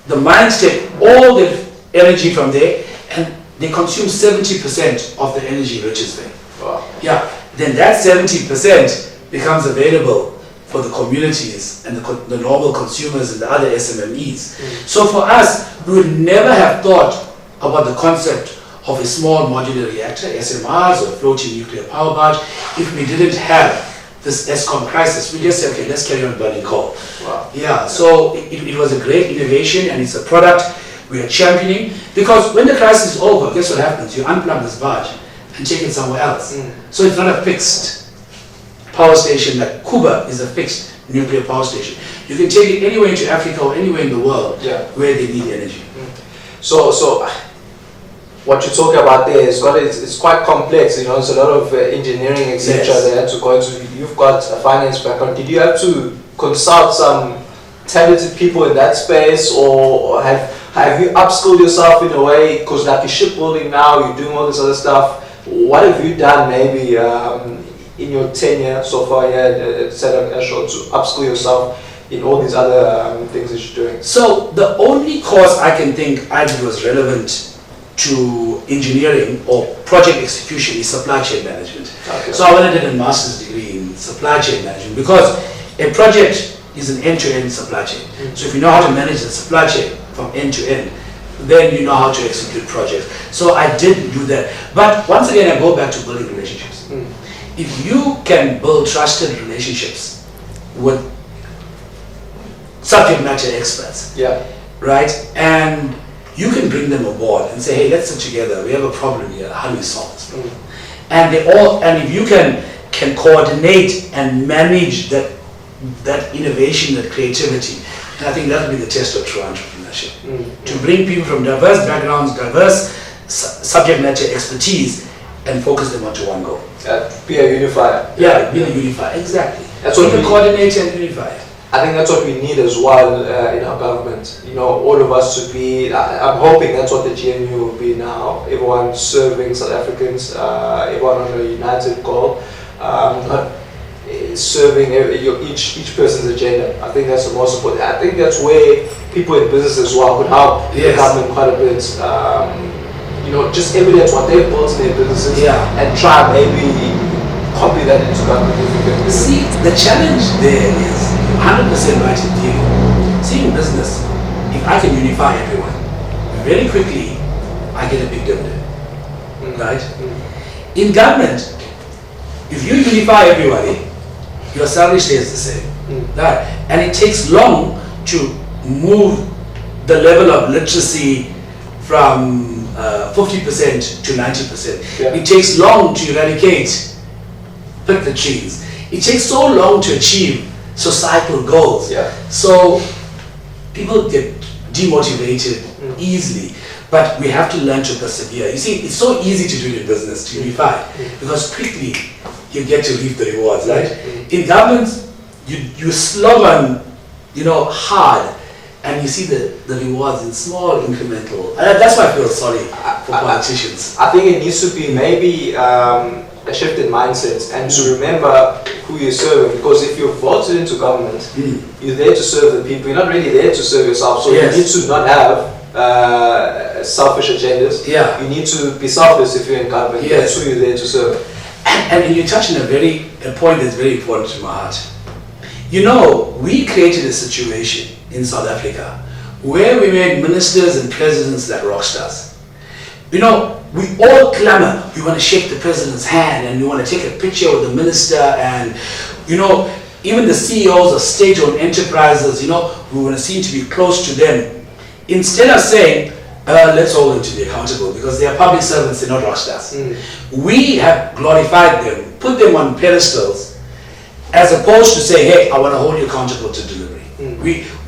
[SPEAKER 1] The mines take all the energy from there, and they consume 70% of the energy in Richards Bay.
[SPEAKER 2] Wow.
[SPEAKER 1] Yeah, then that 70% becomes available for the communities and the normal consumers and the other SMMEs. So for us, we would never have thought about the concept of a small modular reactor, SMRs, or floating nuclear power barge, if we didn't have this ESCOM crisis. We just said, okay, let's carry on burning coal.
[SPEAKER 2] Wow.
[SPEAKER 1] Yeah, so it was a great innovation, and it's a product we are championing, because when the crisis is over, guess what happens? You unplug this barge and take it somewhere else. So it's not a fixed power station like Cuba is a fixed nuclear power station. You can take it anywhere into Africa or anywhere in the world where they need energy.
[SPEAKER 2] So what you talk about there is it's quite complex, you know, it's a lot of engineering, etc.
[SPEAKER 1] Yes.
[SPEAKER 2] They had to go into. You've got a finance background. Did you have to consult some talented people in that space, or have you upskilled yourself in a way? Because like you're shipbuilding now, you're doing all this other stuff. What have you done maybe in your tenure so far here at Sadok Ashore to upskill yourself in all these other things that you're doing?
[SPEAKER 1] So the only course I can think I did was relevant to engineering or project execution is supply chain management.
[SPEAKER 2] Okay.
[SPEAKER 1] So I went and did a master's degree in supply chain management, because a project is an end-to-end supply chain. So if you know how to manage the supply chain from end to end, then you know how to execute projects. So I did do that. But once again, I go back to building relationships. If you can build trusted relationships with subject matter experts, right, and you can bring them aboard and say, hey, let's sit together, we have a problem here, how do we solve this problem? And if you can coordinate and manage that innovation, that creativity, and I think that will be the test of true entrepreneurship. To bring people from diverse backgrounds, diverse subject matter expertise, and focus them onto one goal.
[SPEAKER 2] Be a unifier.
[SPEAKER 1] Yeah, be a unifier, exactly.
[SPEAKER 2] That's what we
[SPEAKER 1] coordinate and unify.
[SPEAKER 2] I think that's what we need as well in our government. You know, all of us to be, I'm hoping that's what the GNU will be now. Everyone serving South Africans, everyone on a united goal, not serving each person's agenda. I think that's the most important. I think that's where people in business as well could help the government quite a bit. You know, just evidence what they've built in their businesses and try maybe copy that into government.
[SPEAKER 1] See, the challenge there is 100% right with you. See, in business, if I can unify everyone, very quickly I get a big dividend, right? In government, if you unify everybody, your salary stays the same, right? And it takes long to move the level of literacy from 50% to 90%. It takes long to eradicate, pick the trees. It takes so long to achieve societal goals. So people get demotivated easily. But we have to learn to persevere. You see, it's so easy to do it in business, to unify, because quickly you get to reap the rewards, right? In government, you slog on, hard, and you see the rewards in small incremental. That's why I feel sorry for politicians.
[SPEAKER 2] I think it needs to be maybe a shift in mindset and to remember who you're serving, because if you're voted into government, you're there to serve the people. You're not really there to serve yourself. So
[SPEAKER 1] Yes.
[SPEAKER 2] you need to not have selfish agendas.
[SPEAKER 1] Yeah.
[SPEAKER 2] You need to be selfless if you're in government.
[SPEAKER 1] Yes.
[SPEAKER 2] That's who you're there to serve.
[SPEAKER 1] And you touch on a point that's very important to my heart. We created a situation in South Africa where we made ministers and presidents like rock stars. We all clamor, we want to shake the president's hand and we want to take a picture with the minister, and even the CEOs of state-owned enterprises, we want to seem to be close to them. Instead of saying, let's hold them to be accountable because they are public servants, they're not rock stars. We have glorified them, put them on pedestals, as opposed to say, hey, I want to hold you accountable to delivery.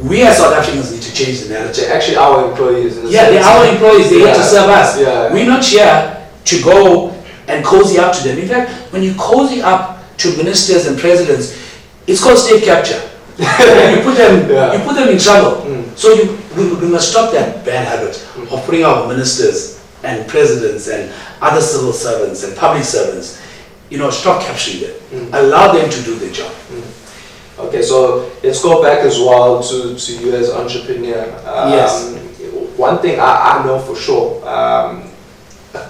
[SPEAKER 1] We as South Africans need to change the narrative.
[SPEAKER 2] They're actually our employees.
[SPEAKER 1] Yeah, they're our employees, they're here to serve us.
[SPEAKER 2] Yeah.
[SPEAKER 1] We're not here to go and cozy up to them. In fact, when you cozy up to ministers and presidents, it's called state capture. you put them in trouble. So we must stop that bad habit of putting our ministers and presidents and other civil servants and public servants, stop capturing them. Allow them to do their job.
[SPEAKER 2] Okay, so let's go back as well to you as entrepreneur.
[SPEAKER 1] Yes.
[SPEAKER 2] One thing I know for sure, a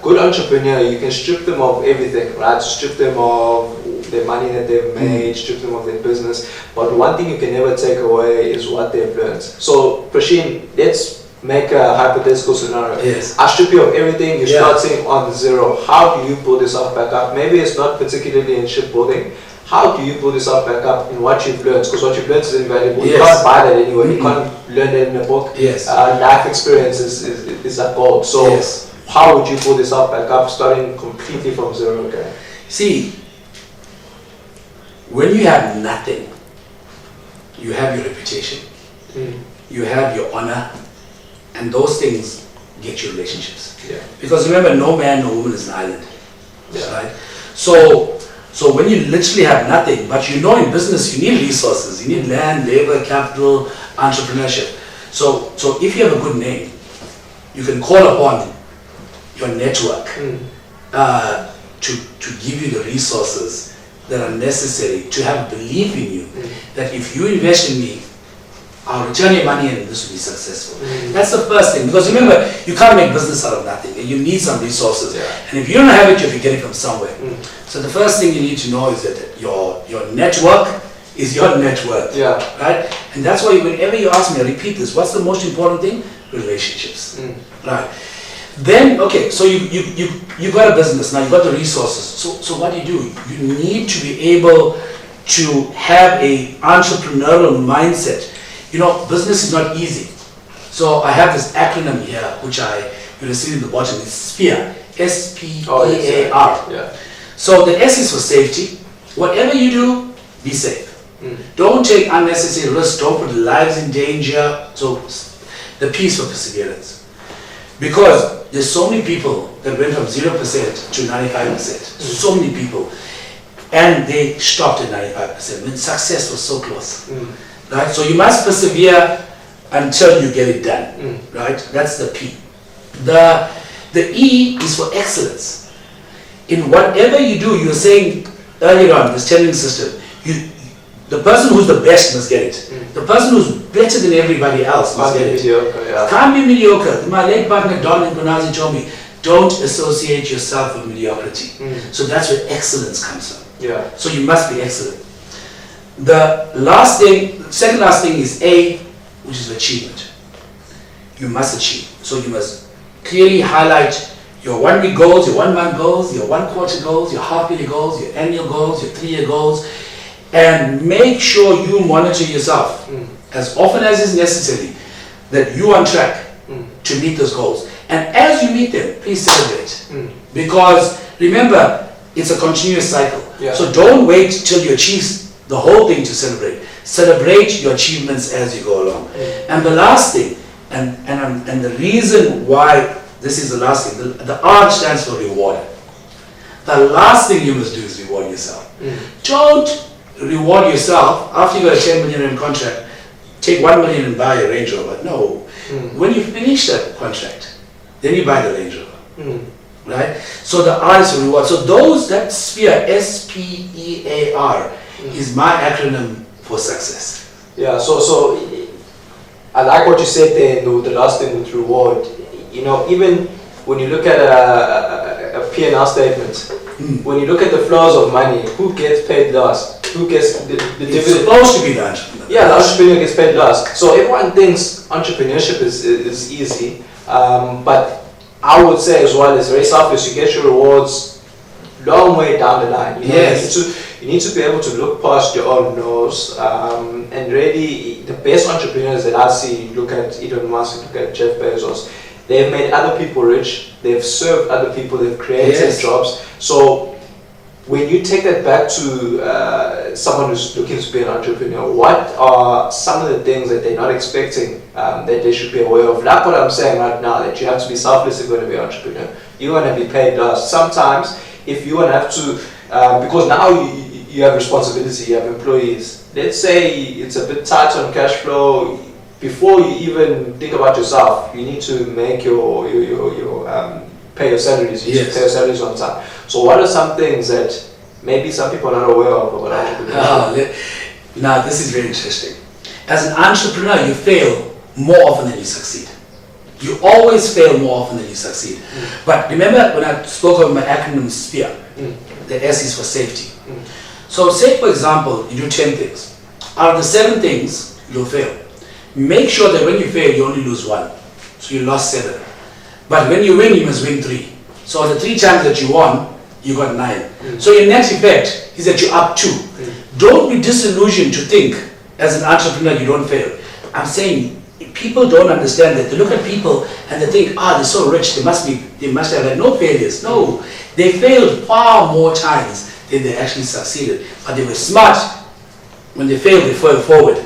[SPEAKER 2] good entrepreneur, you can strip them of everything, right? Strip them of the money that they've made, strip them of their business. But one thing you can never take away is what they've learned. So, Prasheen, let's make a hypothetical scenario.
[SPEAKER 1] Yes.
[SPEAKER 2] I strip you of everything, you're starting on zero. How do you pull yourself back up? Maybe it's not particularly in shipbuilding. How do you pull yourself back up in what you've learned? Because what you've learned is invaluable. You can't buy that anywhere. You can't learn that in a book.
[SPEAKER 1] Yes.
[SPEAKER 2] Life experience is a gold. So how would you pull yourself back up starting completely from zero? Okay.
[SPEAKER 1] See, when you have nothing, you have your reputation, you have your honor, and those things get you relationships.
[SPEAKER 2] Yeah.
[SPEAKER 1] Because remember, no man, no woman is an island.
[SPEAKER 2] Yeah.
[SPEAKER 1] Right? So when you literally have nothing, but in business you need resources, you need land, labor, capital, entrepreneurship. So if you have a good name, you can call upon your network to give you the resources that are necessary to have belief in you, that if you invest in me, I'll return your money and this will be successful. That's the first thing, because remember, you can't make business out of nothing, and you need some resources. And if you don't have it, you have to get it from somewhere. So the first thing you need to know is that your network is your net worth. Right? And that's why whenever you ask me, I repeat this, what's the most important thing? Relationships. Right? Then, okay, so you got a business, now you got the resources. So what do? You need to be able to have a entrepreneurial mindset. Business is not easy. So I have this acronym here, which you'll see in the bottom. It's SPEAR. S-P-E-A-R. So the S is for safety. Whatever you do, be safe. Don't take unnecessary risks. Don't put lives in danger. So the P is for perseverance. Because there's so many people that went from 0% to 95%. So many people. And they stopped at 95% when success was so close. Right? So you must persevere until you get it done. Right? That's the P. The E is for excellence. In whatever you do, you're saying earlier on, this telling system, the person who's the best must get it. The person who's better than everybody else must get it. Can't be mediocre. My late partner Don Nkonazi told me, don't associate yourself with mediocrity. So that's where excellence comes from. So you must be excellent. The second last thing is A, which is achievement. You must achieve. So you must clearly highlight your 1 week goals, your 1 month goals, your 1 quarter goals, your half yearly goals, your annual goals, your 3 year goals, and make sure you monitor yourself as often as is necessary that you're on track to meet those goals. And as you meet them, please celebrate. Because remember, it's a continuous cycle. So don't wait till you achieve the whole thing to celebrate. Celebrate your achievements as you go along. And the last thing, and the reason why this is the last thing. The R stands for reward. The last thing you must do is reward yourself. Don't reward yourself after you got a 10 million rand contract. Take 1 million and buy a Range Rover. No. When you finish that contract, then you buy the Range Rover. Right? So the R is for reward. So that SPEAR, SPEAR, is my acronym for success.
[SPEAKER 2] Yeah, so I like what you said there, the last thing with reward. Even when you look at a P&L statement, when you look at the flows of money, who gets paid last? Who gets the dividend?
[SPEAKER 1] It's supposed to be the entrepreneur.
[SPEAKER 2] Yeah, the entrepreneur gets paid last. So everyone thinks entrepreneurship is easy, but I would say as well, it's very selfish. You get your rewards long way down the line. You need to be able to look past your own nose. And really, the best entrepreneurs that I see, look at Elon Musk, look at Jeff Bezos, they've made other people rich, they've served other people, they've created jobs. So when you take that back to someone who's looking to be an entrepreneur, what are some of the things that they're not expecting that they should be aware of? Like what I'm saying right now, that you have to be selfless if you're going to be an entrepreneur. You're going to be paid last. Sometimes, if you're going to have to, because now you have responsibility, you have employees. Let's say it's a bit tight on cash flow. Before you even think about yourself, you need to make your pay your salaries. You need to pay your salaries on time. So what are some things that maybe some people are not aware of about entrepreneurship?
[SPEAKER 1] Now this is very interesting. As an entrepreneur, you fail more often than you succeed. You always fail more often than you succeed. But remember when I spoke of my acronym SPEAR, the S is for safety. So say for example, you do 10 things. Out of the 7 things, you'll fail. Make sure that when you fail, you only lose 1. So you lost 7. But when you win, you must win 3. So the 3 times that you won, you got 9. So your net effect is that you're up 2. Don't be disillusioned to think as an entrepreneur you don't fail. I'm saying people don't understand that. They look at people and they think, they're so rich, they must have had no failures. No, they failed far more times than they actually succeeded. But they were smart. When they failed, they fell forward,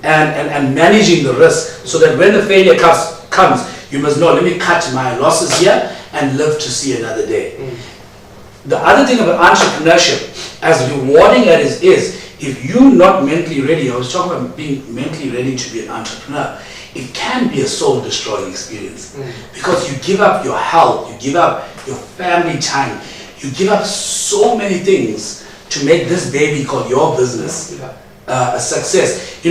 [SPEAKER 1] and managing the risk so that when the failure comes, you must know, let me cut my losses here and live to see another day. The other thing about entrepreneurship, as rewarding as it is, if you're not mentally ready, I was talking about being mentally ready to be an entrepreneur, it can be a soul-destroying experience because you give up your health, you give up your family time, you give up so many things to make this baby called your business a success.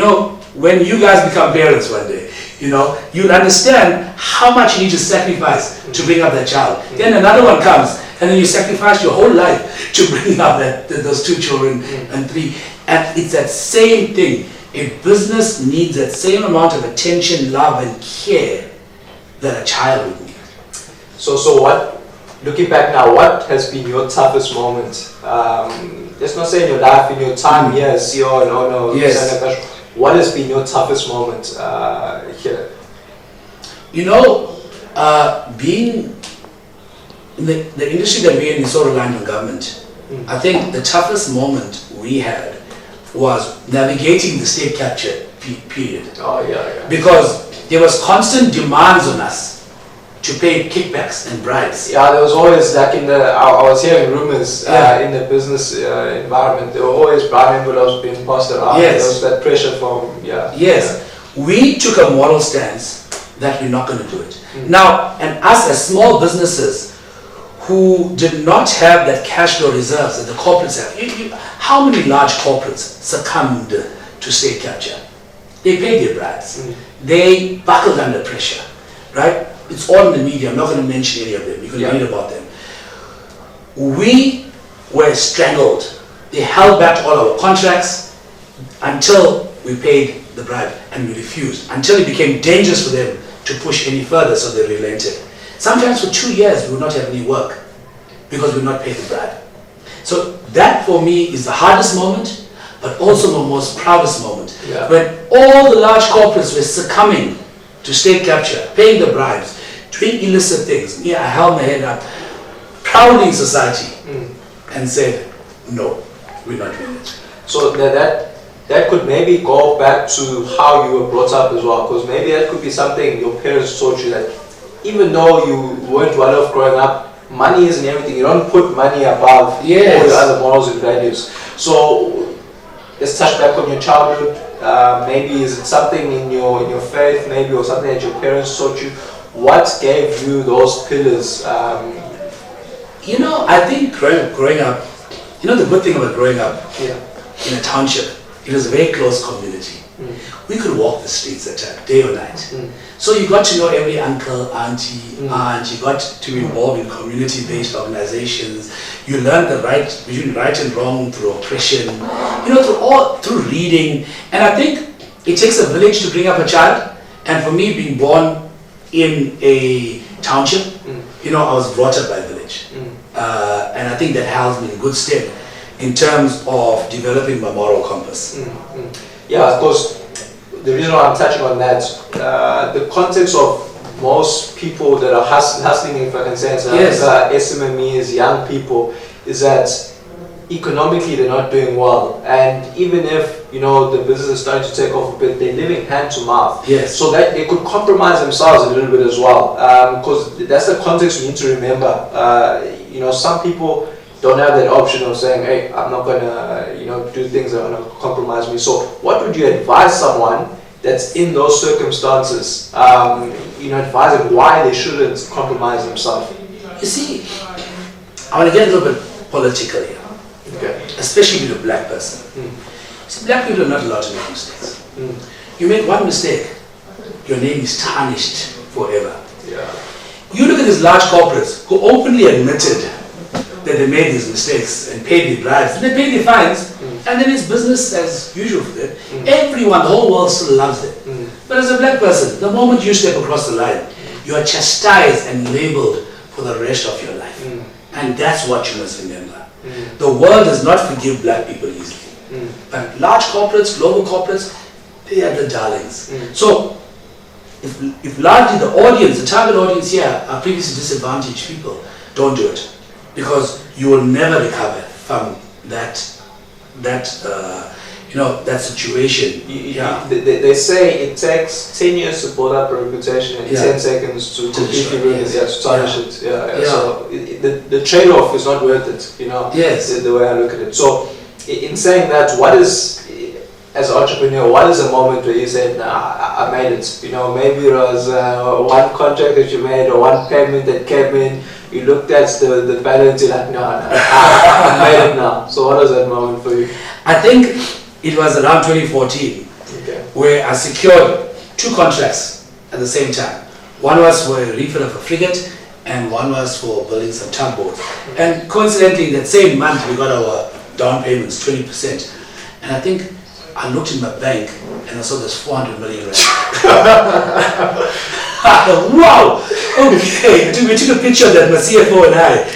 [SPEAKER 1] When you guys become parents one day, you'll understand how much you need to sacrifice to bring up that child. Then another one comes, and then you sacrifice your whole life to bring up those 2 children and 3. And it's that same thing. A business needs that same amount of attention, love, and care that a child would need.
[SPEAKER 2] So what, looking back now, what has been your toughest moment? Let's not say in your life, in your time here as CEO and owner of what has been your toughest moment here?
[SPEAKER 1] Being in the industry that we're in is so reliant on government. I think the toughest moment we had was navigating the state capture period. Because there was constant demands on us to pay kickbacks and bribes.
[SPEAKER 2] Yeah, there was always, like I was hearing rumors in the business environment, there were always bribe envelopes being passed around. There was that pressure from,
[SPEAKER 1] We took a moral stance that we're not going to do it. Now, and us as small businesses who did not have that cash flow reserves that the corporates have, how many large corporates succumbed to state capture? They paid their bribes. They buckled under pressure, right? It's all in the media. I'm not going to mention any of them. You can read about them. We were strangled. They held back all our contracts until we paid the bribe, and we refused. Until it became dangerous for them to push any further, so they relented. Sometimes for 2 years we would not have any work because we would not pay the bribe. So that for me is the hardest moment, but also the most proudest moment. When all the large corporates were succumbing to state capture, paying the bribes, doing illicit things. I held my head up proudly in society and said, no, we're not doing it.
[SPEAKER 2] So that could maybe go back to how you were brought up as well, because maybe that could be something your parents taught you, that even though you weren't well off growing up, money isn't everything. You don't put money above all the other morals and values. So let's touch back on your childhood. Maybe is it something in your faith, maybe, or something that your parents taught you? What gave you those pillars?
[SPEAKER 1] I think growing up, the good thing about growing up in a township, it was a very close community. We could walk the streets at time, day or night. So you got to know every uncle, auntie, aunt. You got to be involved in community-based organizations. You learned the right between right and wrong through oppression, through reading. And I think it takes a village to bring up a child. And for me, being born in a township, I was brought up by a village. And I think that held me in good stead in terms of developing my moral compass.
[SPEAKER 2] Yeah, of course. The reason why I'm touching on that, the context of most people that are hustling, if I can say so, SMMEs, young people, is that economically they're not doing well. And even if, the business is starting to take off a bit, they're living hand to mouth.
[SPEAKER 1] Yes.
[SPEAKER 2] So that they could compromise themselves a little bit as well. Because that's the context we need to remember. Some people don't have that option of saying, hey, I'm not going to, do things that are going to compromise me. So what would you advise someone that's in those circumstances, advise them why they shouldn't compromise themselves?
[SPEAKER 1] You see, I want to get a little bit political here.
[SPEAKER 2] Okay.
[SPEAKER 1] Especially with a black person. See, black people are not allowed to make mistakes. You make one mistake, your name is tarnished forever.
[SPEAKER 2] Yeah.
[SPEAKER 1] You look at these large corporates who openly admitted that they made these mistakes and paid the bribes, and they paid the fines, and then it's business as usual for them. Everyone, the whole world still loves them. But as a black person, the moment you step across the line, you are chastised and labeled for the rest of your life. And that's what you must remember. The world does not forgive black people easily. But large corporates, global corporates, they are the darlings. So, if largely the audience, the target audience here are previously disadvantaged people, don't do it. Because you will never recover from that situation.
[SPEAKER 2] They say it takes 10 years to build up a reputation and 10 seconds to completely ruin it, to tarnish it. So the trade-off is not worth it,
[SPEAKER 1] Yes.
[SPEAKER 2] The way I look at it. So in saying that, what is, as an entrepreneur, what is a moment where you said, I made it? Maybe it was one contract that you made or one payment that came in. You looked at the balance, you're like, no, I made it now. So what was that moment for you?
[SPEAKER 1] I think it was around 2014 where I secured 2 contracts at the same time. One was for a refill of a frigate and one was for building some tugboats. And coincidentally, in that same month, we got our down payments, 20%. And I think I looked in my bank and I saw there's 400 million rand. Wow! Okay, we took a picture of that, my CFO and I.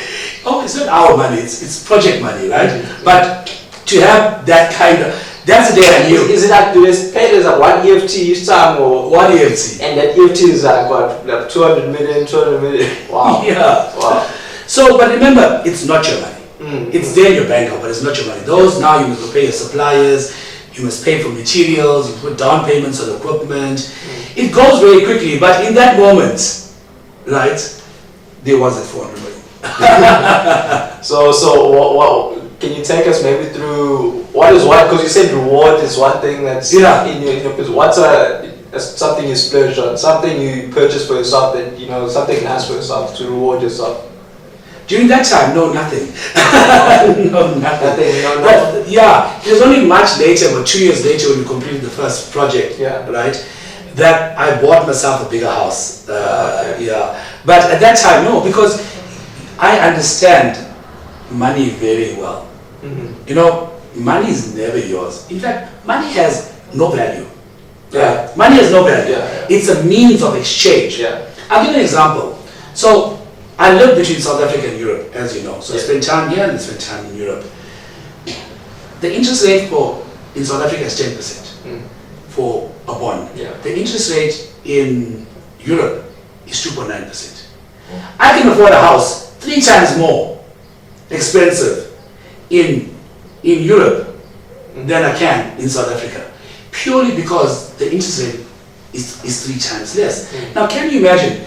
[SPEAKER 1] Oh, it's not our money, it's project money, right? But to have that kind of, that's the day I knew.
[SPEAKER 2] Is it like, do they pay us like one EFT each time or?
[SPEAKER 1] One EFT.
[SPEAKER 2] And that EFT is like what, like 200 million? Wow.
[SPEAKER 1] Yeah.
[SPEAKER 2] Wow.
[SPEAKER 1] So, but remember, it's not your money. It's there in your bank account, but it's not your money. Those now you must pay your suppliers, you must pay for materials, you put down payments on equipment. It goes very quickly, but in that moment, right, there was that 400 million.
[SPEAKER 2] So what, can you take us maybe through what is what? Because you said reward is one thing that's in your business. What's something you splurged on, something you purchased for yourself that something nice for yourself to reward yourself?
[SPEAKER 1] During that time, no, nothing. No, nothing.
[SPEAKER 2] Nothing.
[SPEAKER 1] Yeah, it was only much later, about 2 years later, when we completed the first project, right, that I bought myself a bigger house. Yeah, but at that time, no, because I understand money very well. Money is never yours. In fact, money has no value. Money has no value. It's a means of exchange. I'll give you an example. So, I live between South Africa and Europe, as you know. So I spend time here and I spend time in Europe. The interest rate in South Africa is 10% for a bond. The interest rate in Europe is 2.9%. I can afford a house 3 times more expensive in Europe than I can in South Africa, purely because the interest rate is 3 times less. Now, can you imagine?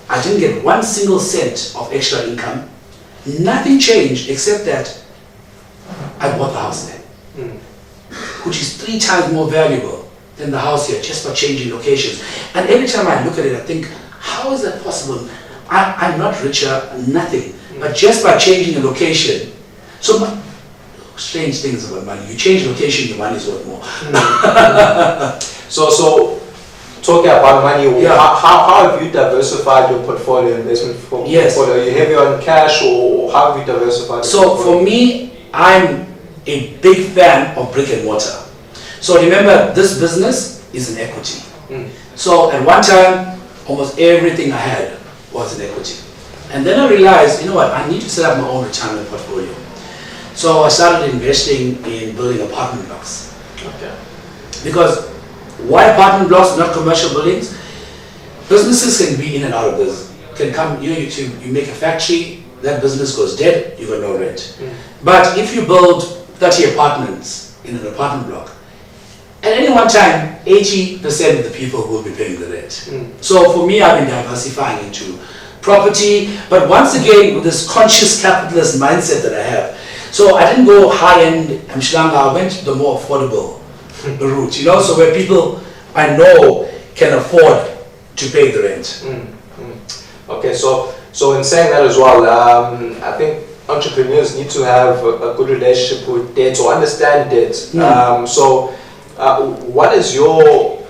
[SPEAKER 1] I didn't get 1 single cent of extra income. Nothing changed except that I bought the house there, which is 3 times more valuable than the house here, just by changing locations. And every time I look at it, I think, how is that possible? I'm not richer, nothing, but just by changing a location. So strange things about money. You change location, your money is worth more.
[SPEAKER 2] So talking about money,
[SPEAKER 1] Yeah.
[SPEAKER 2] how have you diversified your portfolio, investment
[SPEAKER 1] Yes.
[SPEAKER 2] portfolio? Are you heavy on cash, or how have you diversified?
[SPEAKER 1] So for me, I'm a big fan of brick and mortar. So remember, this business is an equity. So at one time, almost everything I had was in equity. And then I realized, you know what, I need to set up my own retirement portfolio. So I started investing in building apartment blocks.
[SPEAKER 2] Okay.
[SPEAKER 1] Because why apartment blocks, not commercial buildings? Businesses can be in and out of business. Can come, you make a factory, that business goes dead, you got no rent. But if you build 30 apartments in an apartment block, at any one time, 80% of the people will be paying the rent. So for me, I've been diversifying into property, but once again, with this conscious capitalist mindset that I have. So I didn't go high-end Mshlanga, I went the more affordable route, you know, so where people I know can afford to pay the rent.
[SPEAKER 2] Okay, so in saying that as well, I think entrepreneurs need to have a good relationship with debt or understand debt. What is your,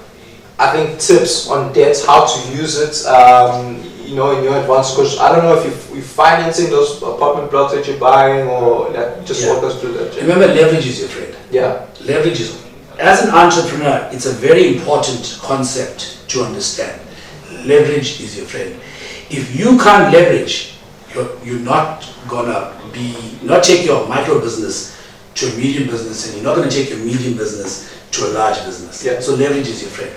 [SPEAKER 2] I think, tips on debt, how to use it, you know, in your advanced course? I don't know if you're financing those apartment blocks that you're buying, or like, just walk us through that.
[SPEAKER 1] Remember, leverage is your friend.
[SPEAKER 2] Yeah.
[SPEAKER 1] Leverage is, as an entrepreneur, it's a very important concept to understand. Leverage is your friend. If you can't leverage, you're not gonna not take your micro business to a medium business, and you're not gonna take your medium business to a large business.
[SPEAKER 2] Yeah.
[SPEAKER 1] So leverage is your friend.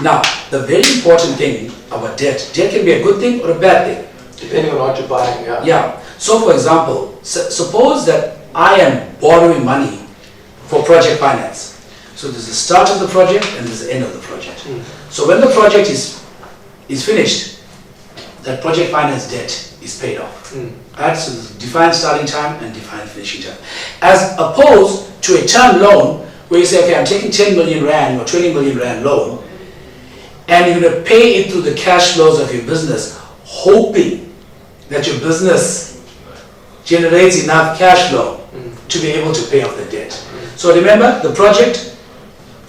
[SPEAKER 1] Now, the very important thing about debt can be a good thing or a bad thing.
[SPEAKER 2] Depending on what you're buying, yeah.
[SPEAKER 1] Yeah. So for example, suppose that I am borrowing money for project finance. So there's the start of the project and there's the end of the project. So when the project is finished, that project finance debt is paid off. Right? So there's defined starting time and defined finishing time. As opposed to a term loan where you say, okay, I'm taking 10 million Rand or 20 million Rand loan, and you're going to pay it through the cash flows of your business, hoping that your business generates enough cash flow to be able to pay off the debt. So remember, the project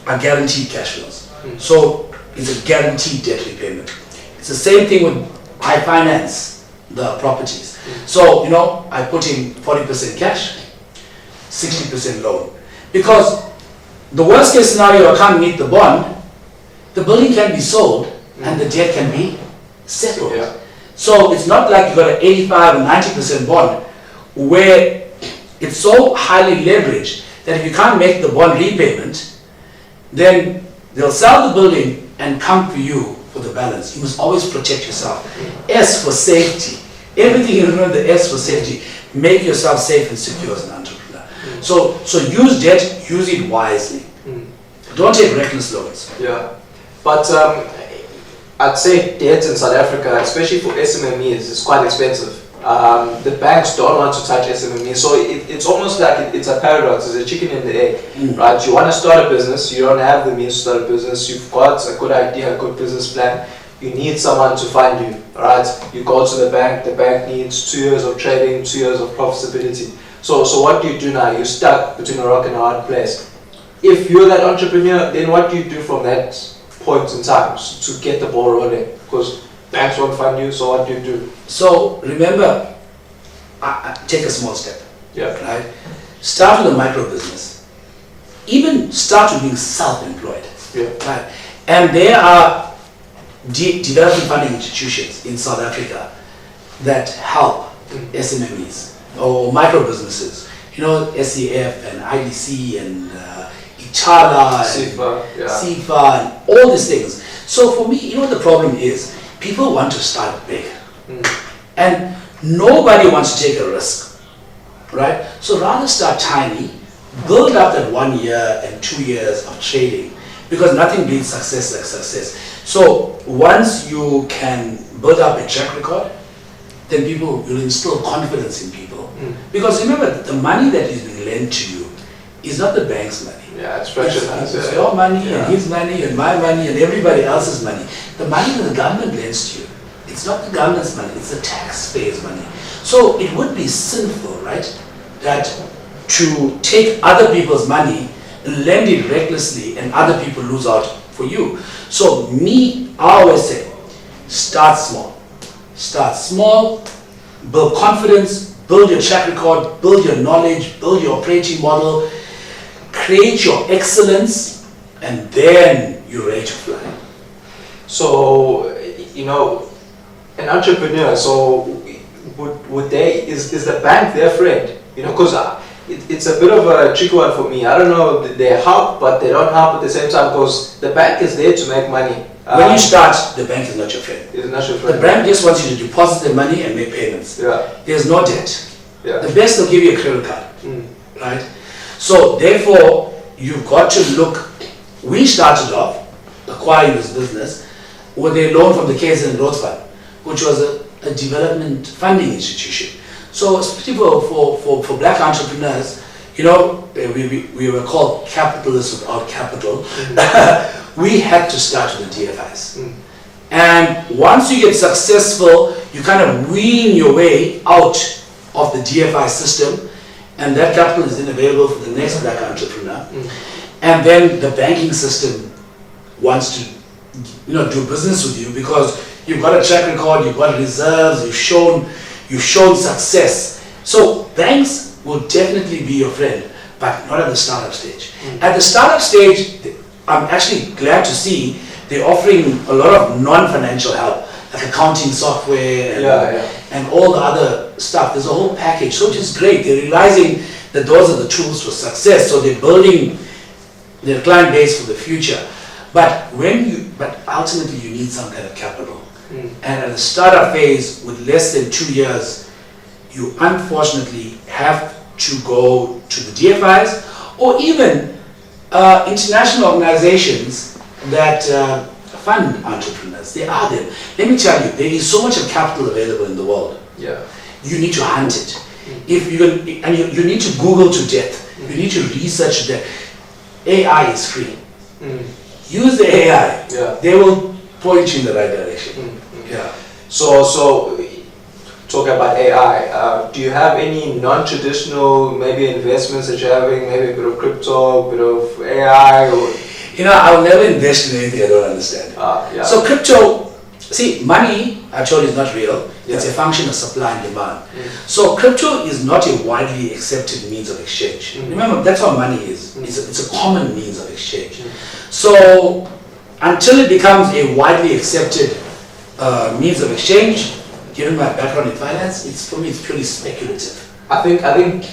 [SPEAKER 1] are guaranteed cash flows. So it's a guaranteed debt repayment. It's the same thing with I finance the properties. So, you know, I put in 40% cash, 60% loan. Because the worst case scenario, I can't meet the bond, the building can be sold and the debt can be settled.
[SPEAKER 2] Yeah.
[SPEAKER 1] So it's not like you got an 85 or 90% bond where it's so highly leveraged that if you can't make the bond repayment, then they'll sell the building and come for you for the balance. You must always protect yourself. S for safety. Everything you remember, the S for safety. Make yourself safe and secure as an entrepreneur. So use debt, use it wisely. Don't take reckless loans.
[SPEAKER 2] Yeah. But I'd say debt in South Africa, especially for SMMEs, is quite expensive. The banks don't want to touch SMMEs, so it's almost like it's a paradox. It's a chicken and the egg, right? You want to start a business, you don't have the means to start a business, you've got a good idea, a good business plan, you need someone to fund you, right? You go to the bank needs 2 years of trading, 2 years of profitability. So what do you do now? You're stuck between a rock and a hard place. If you're that entrepreneur, then what do you do from that point in time to get the ball rolling? Because banks won't fund you, so what do you do?
[SPEAKER 1] So remember, take a small step.
[SPEAKER 2] Yeah.
[SPEAKER 1] Right? Start with a micro business. Even start with being self-employed.
[SPEAKER 2] Yeah.
[SPEAKER 1] Right? And there are development funding institutions in South Africa that help SMMEs or micro businesses. You know, SEF and IDC and Ichala and SIFA and all these things. So for me, you know what the problem is? People want to start big. And nobody wants to take a risk. Right? So rather start tiny, build up that 1 year and 2 years of trading, because nothing beats success like success. So once you can build up a track record, then people will instill confidence in people. Because remember, the money that is being lent to you is not the bank's money.
[SPEAKER 2] Yeah, it's fractionalized.
[SPEAKER 1] It's your money and his money and my money and everybody else's money. The money that the government lends to you, it's not the government's money, it's the taxpayers' money. So it would be sinful, right, that to take other people's money and lend it recklessly and other people lose out for you. So I always say, start small. Start small, build confidence, build your track record, build your knowledge, build your operating model, create your excellence, and then you're ready to fly.
[SPEAKER 2] So, an entrepreneur, so would they, is the bank their friend? Because it's a bit of a tricky one for me. I don't know, they help, but they don't help at the same time, because the bank is there to make money.
[SPEAKER 1] When you start, the bank is not your friend.
[SPEAKER 2] It's not your friend.
[SPEAKER 1] The bank just wants you to deposit the money and make payments.
[SPEAKER 2] Yeah.
[SPEAKER 1] There's no debt.
[SPEAKER 2] Yeah.
[SPEAKER 1] The best, they'll give you a credit card, right? So therefore, you've got to look. We started off acquiring this business with a loan from the KZN Growth Fund, which was a development funding institution. So especially for black entrepreneurs, we were called capitalists without capital. We had to start with the DFIs. And once you get successful, you kind of wean your way out of the DFI system, and that capital is then available for the next black entrepreneur. And then the banking system wants to do business with you because you've got a track record, you've got reserves, you've shown success. So banks will definitely be your friend, but not at the startup stage. At the startup stage, I'm actually glad to see they're offering a lot of non-financial help, like accounting software and all the other stuff. There's a whole package, so which is great. They're realizing that those are the tools for success, so they're building their client base for the future. But ultimately you need some kind of capital. And at the startup phase, with less than 2 years, you unfortunately have to go to the DFIs or even international organizations that fund entrepreneurs. They are there. Let me tell you, there is so much of capital available in the world.
[SPEAKER 2] Yeah.
[SPEAKER 1] You need to hunt it. If you need to Google to death. You need to research to death. AI is free. Use the AI.
[SPEAKER 2] Yeah.
[SPEAKER 1] They will point you in the right direction. Yeah.
[SPEAKER 2] So talk about AI. Do you have any non-traditional maybe investments that you're having? Maybe a bit of crypto, a bit of AI, or
[SPEAKER 1] I'll never invest in anything I don't understand. So crypto, money actually is not real. It's a function of supply and demand. So crypto is not a widely accepted means of exchange. Remember, that's how money is. It's a common means of exchange. So until it becomes a widely accepted means of exchange, given my background in finance, for me it's purely speculative.
[SPEAKER 2] I think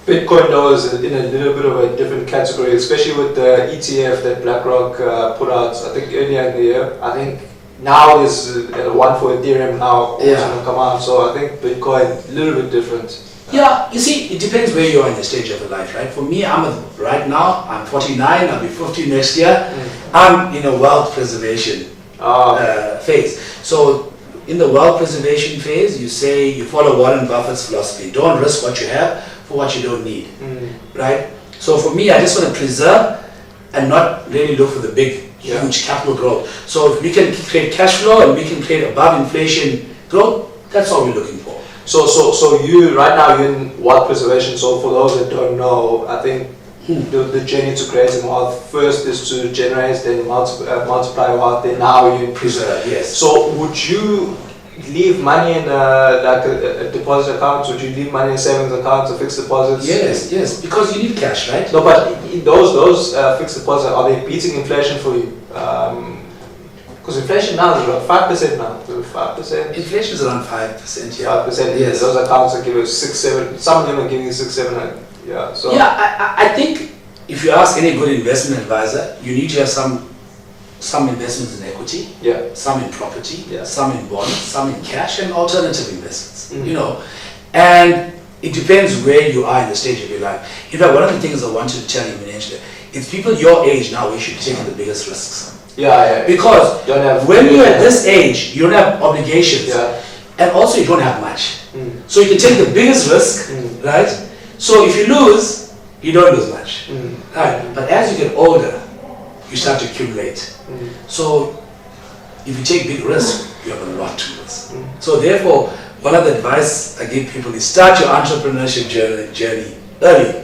[SPEAKER 2] Bitcoin though is in a little bit of a different category, especially with the ETF that BlackRock put out. I think earlier in the year. I think now there's one for Ethereum now going to come out. So I think Bitcoin a little bit different.
[SPEAKER 1] Yeah, you see, it depends where you are in the stage of your life, right? For me, right now, I'm 49, I'll be 50 next year. I'm in a wealth preservation phase. So in the wealth preservation phase, you follow Warren Buffett's philosophy. Don't risk what you have for what you don't need, right? So for me, I just want to preserve and not really look for the big, huge capital growth. So if we can create cash flow and we can create above inflation growth, that's all we're looking for.
[SPEAKER 2] So you right now you're in wealth preservation. So for those that don't know, I think the journey to creating wealth first is to generate, then multiply wealth, then now you preserve.
[SPEAKER 1] Yes.
[SPEAKER 2] So would you leave money in a deposit account? Would you leave money in savings accounts or fixed deposits?
[SPEAKER 1] Yes, because you need cash, right?
[SPEAKER 2] No, but those fixed deposits, are they beating inflation for you? Because inflation now is around 5% now. 5%.
[SPEAKER 1] Inflation is around 5%. Yeah.
[SPEAKER 2] 5%. Yes. Those accounts are giving 6, 7. Some of them are giving 6, 7. Yeah. So.
[SPEAKER 1] Yeah, I think if you ask any good investment advisor, you need to have some investments in equity, some in property, some in bonds, some in cash, and alternative investments. And it depends where you are in the stage of your life. In fact, one of the things I wanted to tell you, Minenhle, it's people your age now who should be taking the biggest risks.
[SPEAKER 2] Yeah.
[SPEAKER 1] Because when you're at this age, you don't have obligations, and also you don't have much. So you can take the biggest risk, right? So if you lose, you don't lose much, right? But as you get older, you start to accumulate. So if you take big risks, you have a lot to lose. So therefore, one of the advice I give people is start your entrepreneurship journey early.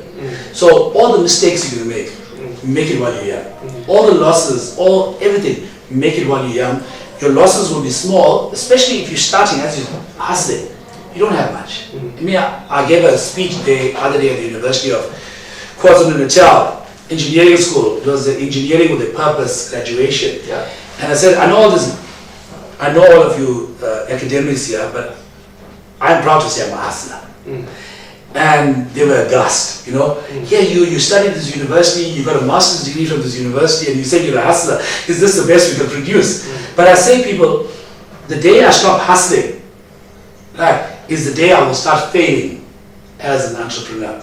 [SPEAKER 1] So all the mistakes you're going to make it while you're young. All the losses, everything, make it while you're young. Your losses will be small, especially if you're starting as you're hustling. You don't have much. I gave a speech the other day at the University of KwaZulu-Natal, engineering school. It was the engineering with a purpose graduation. And I said, I know all of you academics here, but I'm proud to say I'm a hustler. And they were aghast, Here you studied this university, you got a master's degree from this university, and you say you're a hustler. Is this the best we can produce? But I say, people, the day I stop hustling, is the day I will start failing as an entrepreneur.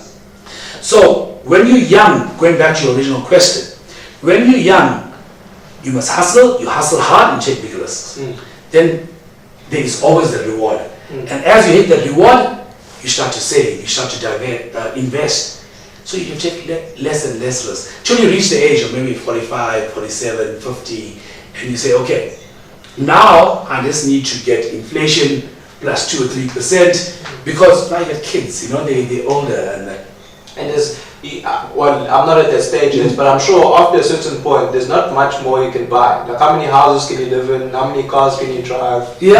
[SPEAKER 1] So when you're young, going back to your original question, when you're young, you must hustle, you hustle hard and take big risks. Then there is always the reward. And as you hit that reward, you start to save, you start to invest. So you can take less and less risks. Till you reach the age of maybe 45, 47, 50, and you say, okay, now I just need to get inflation plus 2 or 3%, because now you got kids, they're older.
[SPEAKER 2] And there's, well, I'm not at that stage yet, but I'm sure after a certain point, there's not much more you can buy. Like, how many houses can you live in? How many cars can you drive? You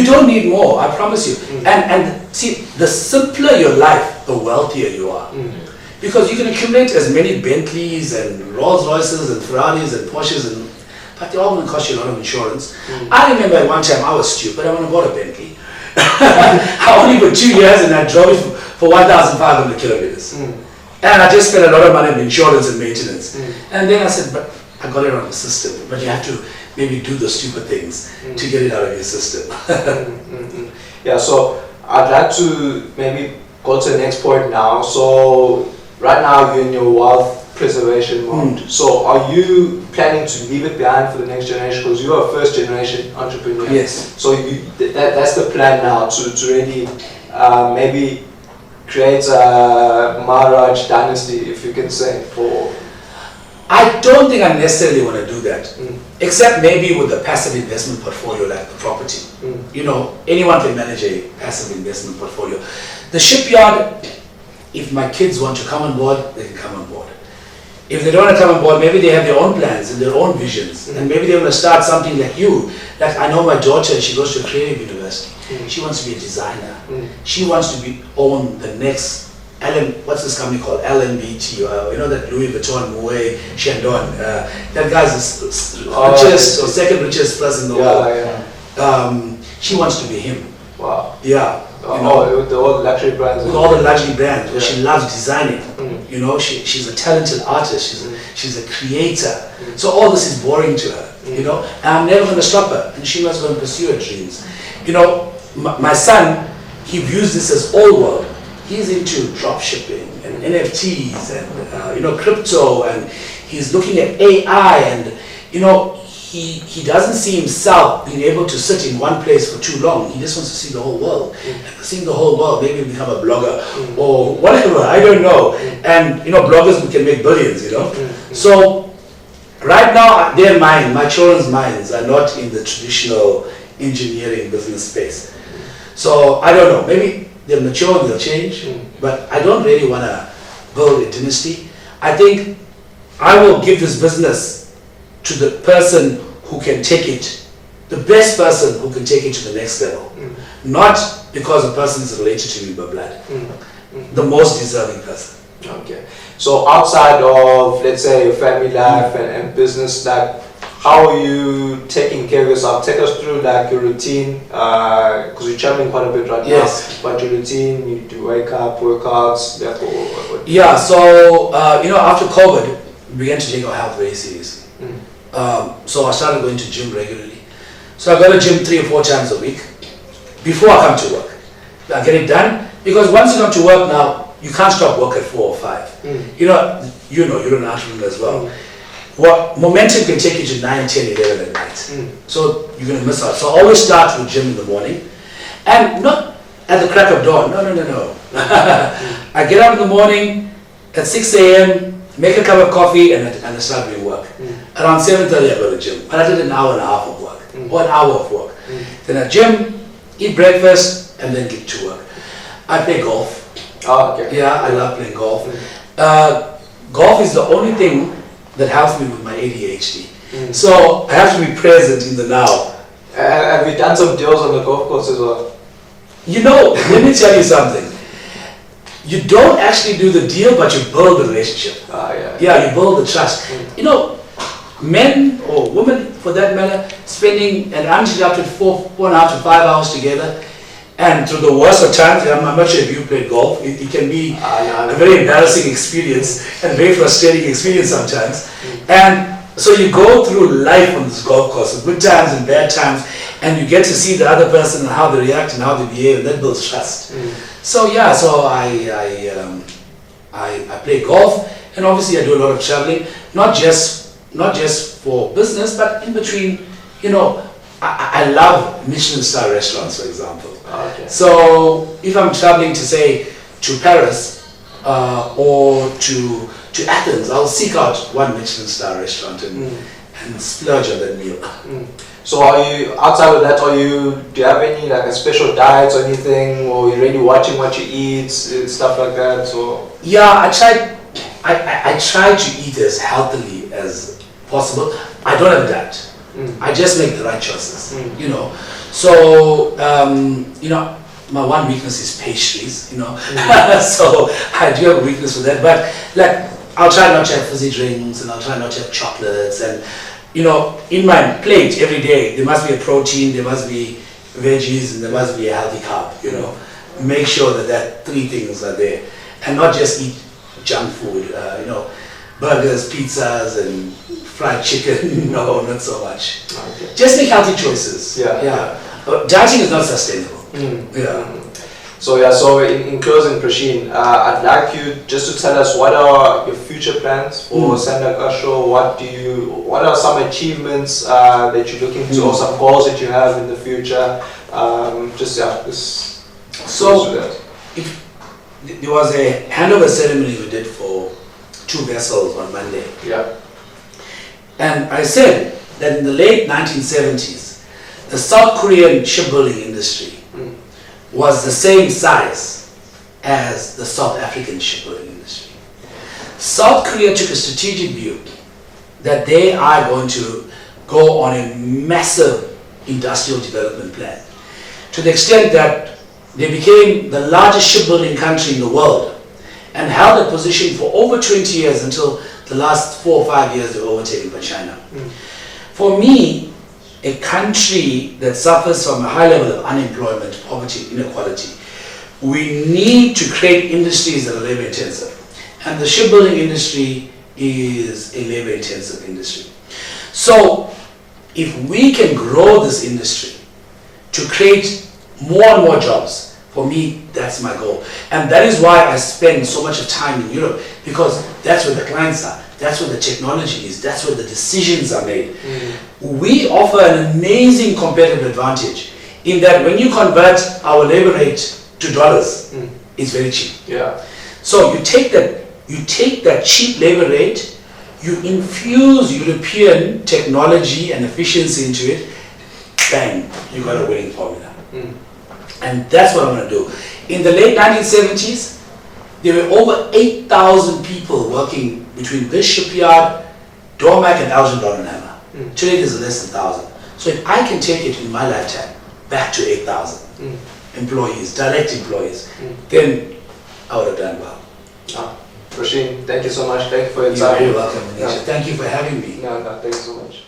[SPEAKER 2] don't need more, I promise you. And see, the simpler your life, the wealthier you are. Because you can accumulate as many Bentleys and Rolls Royces and Ferraris and Porsches, but they all going to cost you a lot of insurance. I remember at one time I was stupid, I went and bought a Bentley. I only for 2 years, and I drove it for 1,500 kilometers. And I just spent a lot of money on insurance and maintenance. And then I said, but I got it on the system. But you have to maybe do the stupid things to get it out of your system. Yeah, so I'd like to maybe go to the next point now. So right now you're in your wealth preservation mode. So are you planning to leave it behind for the next generation? Because you're a first generation entrepreneur.
[SPEAKER 1] Yes.
[SPEAKER 2] So that's the plan now, to really maybe create a Maharaj dynasty, if you can say, for...
[SPEAKER 1] I don't think I necessarily want to do that, except maybe with a passive investment portfolio like the property. Anyone can manage a passive investment portfolio. The shipyard, if my kids want to come on board, they can come on board. If they don't want to come on board, maybe they have their own plans and their own visions, and maybe they want to start something like you. Like, I know my daughter, she goes to a creative university. She wants to be a designer. She wants to own the next what's this company called? LNBT, that Louis Vuitton, Moet, Chandon. That guy's the richest or second richest person in the world. She wants to be him.
[SPEAKER 2] Wow.
[SPEAKER 1] Yeah.
[SPEAKER 2] With all the luxury brands.
[SPEAKER 1] With all the luxury brands. Yeah. She loves designing. She's a talented artist. She's a creator. So all this is boring to her. And I'm never going to stop her. And she must go and pursue her dreams. My son, he views this as all world. He's into drop shipping and NFTs and crypto, and he's looking at AI, and he doesn't see himself being able to sit in one place for too long. He just wants to see the whole world. Seeing the whole world, maybe become a blogger or whatever, I don't know. And bloggers can make billions, So right now my children's minds are not in the traditional engineering business space. So I don't know, maybe they'll mature, they'll change, but I don't really want to build a dynasty. I think I will give this business to the person who can take it, the best person who can take it to the next level. Not because a person is related to me by blood. The most deserving person.
[SPEAKER 2] Okay. So outside of, let's say, your family life and business, like, how are you taking care of yourself? Take us through your routine, because you're traveling quite a bit right now. But your routine, you do wake up, workouts,
[SPEAKER 1] Yeah, so after COVID, we began to take our health very seriously. So I started going to gym regularly. So I go to gym 3 or 4 times a week before I come to work. I get it done, because once you come to work now, you can't stop work at 4 or 5. You're an entrepreneur as well. What momentum can take you to 9, 10, 11 at night. So you're going to miss out. So always start with gym in the morning, and not at the crack of dawn. No. I get up in the morning at 6 a.m., make a cup of coffee, and I start doing work. Around 7:30 I go to the gym. But I did an hour and a half of work, or an hour of work. Then I gym, eat breakfast, and then get to work. I play golf.
[SPEAKER 2] Oh, okay.
[SPEAKER 1] Yeah, I love playing golf. Golf is the only thing that helps me with my ADHD. So I have to be present in the now.
[SPEAKER 2] Have you done some deals on the golf course as well?
[SPEAKER 1] Let me tell you something. You don't actually do the deal, but you build the relationship. Yeah, you build the trust. Men or women, for that matter, spending an uninterrupted 4.5 to 5 hours together, and through the worst of times, I'm not sure if you played golf, it can be a very embarrassing experience and very frustrating experience sometimes. And so you go through life on this golf course, good times and bad times, and you get to see the other person and how they react and how they behave, and that builds trust. So I play golf, and obviously I do a lot of traveling, not just for business, but in between. I love Michelin star restaurants, for example.
[SPEAKER 2] Okay.
[SPEAKER 1] So if I'm traveling to Paris or to Athens, I'll seek out one Michelin star restaurant and splurge on that meal.
[SPEAKER 2] So are you, outside of that, do you have any like a special diet or anything, or you're really watching what you eat, stuff like that? So
[SPEAKER 1] yeah, I try to eat as healthily as possible. I don't have a diet. I just make the right choices, So, my one weakness is pastries, So I do have a weakness for that. But I'll try not to have fizzy drinks, and I'll try not to have chocolates. And, in my plate every day, there must be a protein, there must be veggies, and there must be a healthy carb, Make sure that 3 things are there. And not just eat junk food, burgers, pizzas, and fried chicken. No, not so much.
[SPEAKER 2] Okay.
[SPEAKER 1] Just make healthy choices. Yeah. Dieting is not sustainable.
[SPEAKER 2] So in closing, Prasheen, I'd like you just to tell us what are your future plans for Sandakasho. What are some achievements that you're looking to, or some goals that you have in the future?
[SPEAKER 1] There was a handover ceremony we did for 2 vessels on Monday.
[SPEAKER 2] Yeah.
[SPEAKER 1] And I said that in the late 1970s, the South Korean shipbuilding industry was the same size as the South African shipbuilding industry. South Korea took a strategic view that they are going to go on a massive industrial development plan, to the extent that they became the largest shipbuilding country in the world and held a position for over 20 years until the last 4 or 5 years they were overtaken by China. For me, a country that suffers from a high level of unemployment, poverty, inequality, we need to create industries that are labor intensive. And the shipbuilding industry is a labor intensive industry. So if we can grow this industry to create more and more jobs, for me, that's my goal. And that is why I spend so much of time in Europe, because that's where the clients are, that's where the technology is, that's where the decisions are made. We offer an amazing competitive advantage in that when you convert our labor rate to dollars, it's very cheap.
[SPEAKER 2] Yeah.
[SPEAKER 1] So you take that cheap labor rate, you infuse European technology and efficiency into it, bang, you got a winning formula. And that's what I'm going to do. In the late 1970s, there were over 8,000 people working between this shipyard, Dormac, and Elgin Hammer. Today there's less than 1,000. So if I can take it in my lifetime back to 8,000 employees, direct employees, then I would have done well.
[SPEAKER 2] Prasheen, thank you so much. Thank you for your time.
[SPEAKER 1] You're very welcome, Manisha. Thank you for having me.
[SPEAKER 2] No, thank you so much.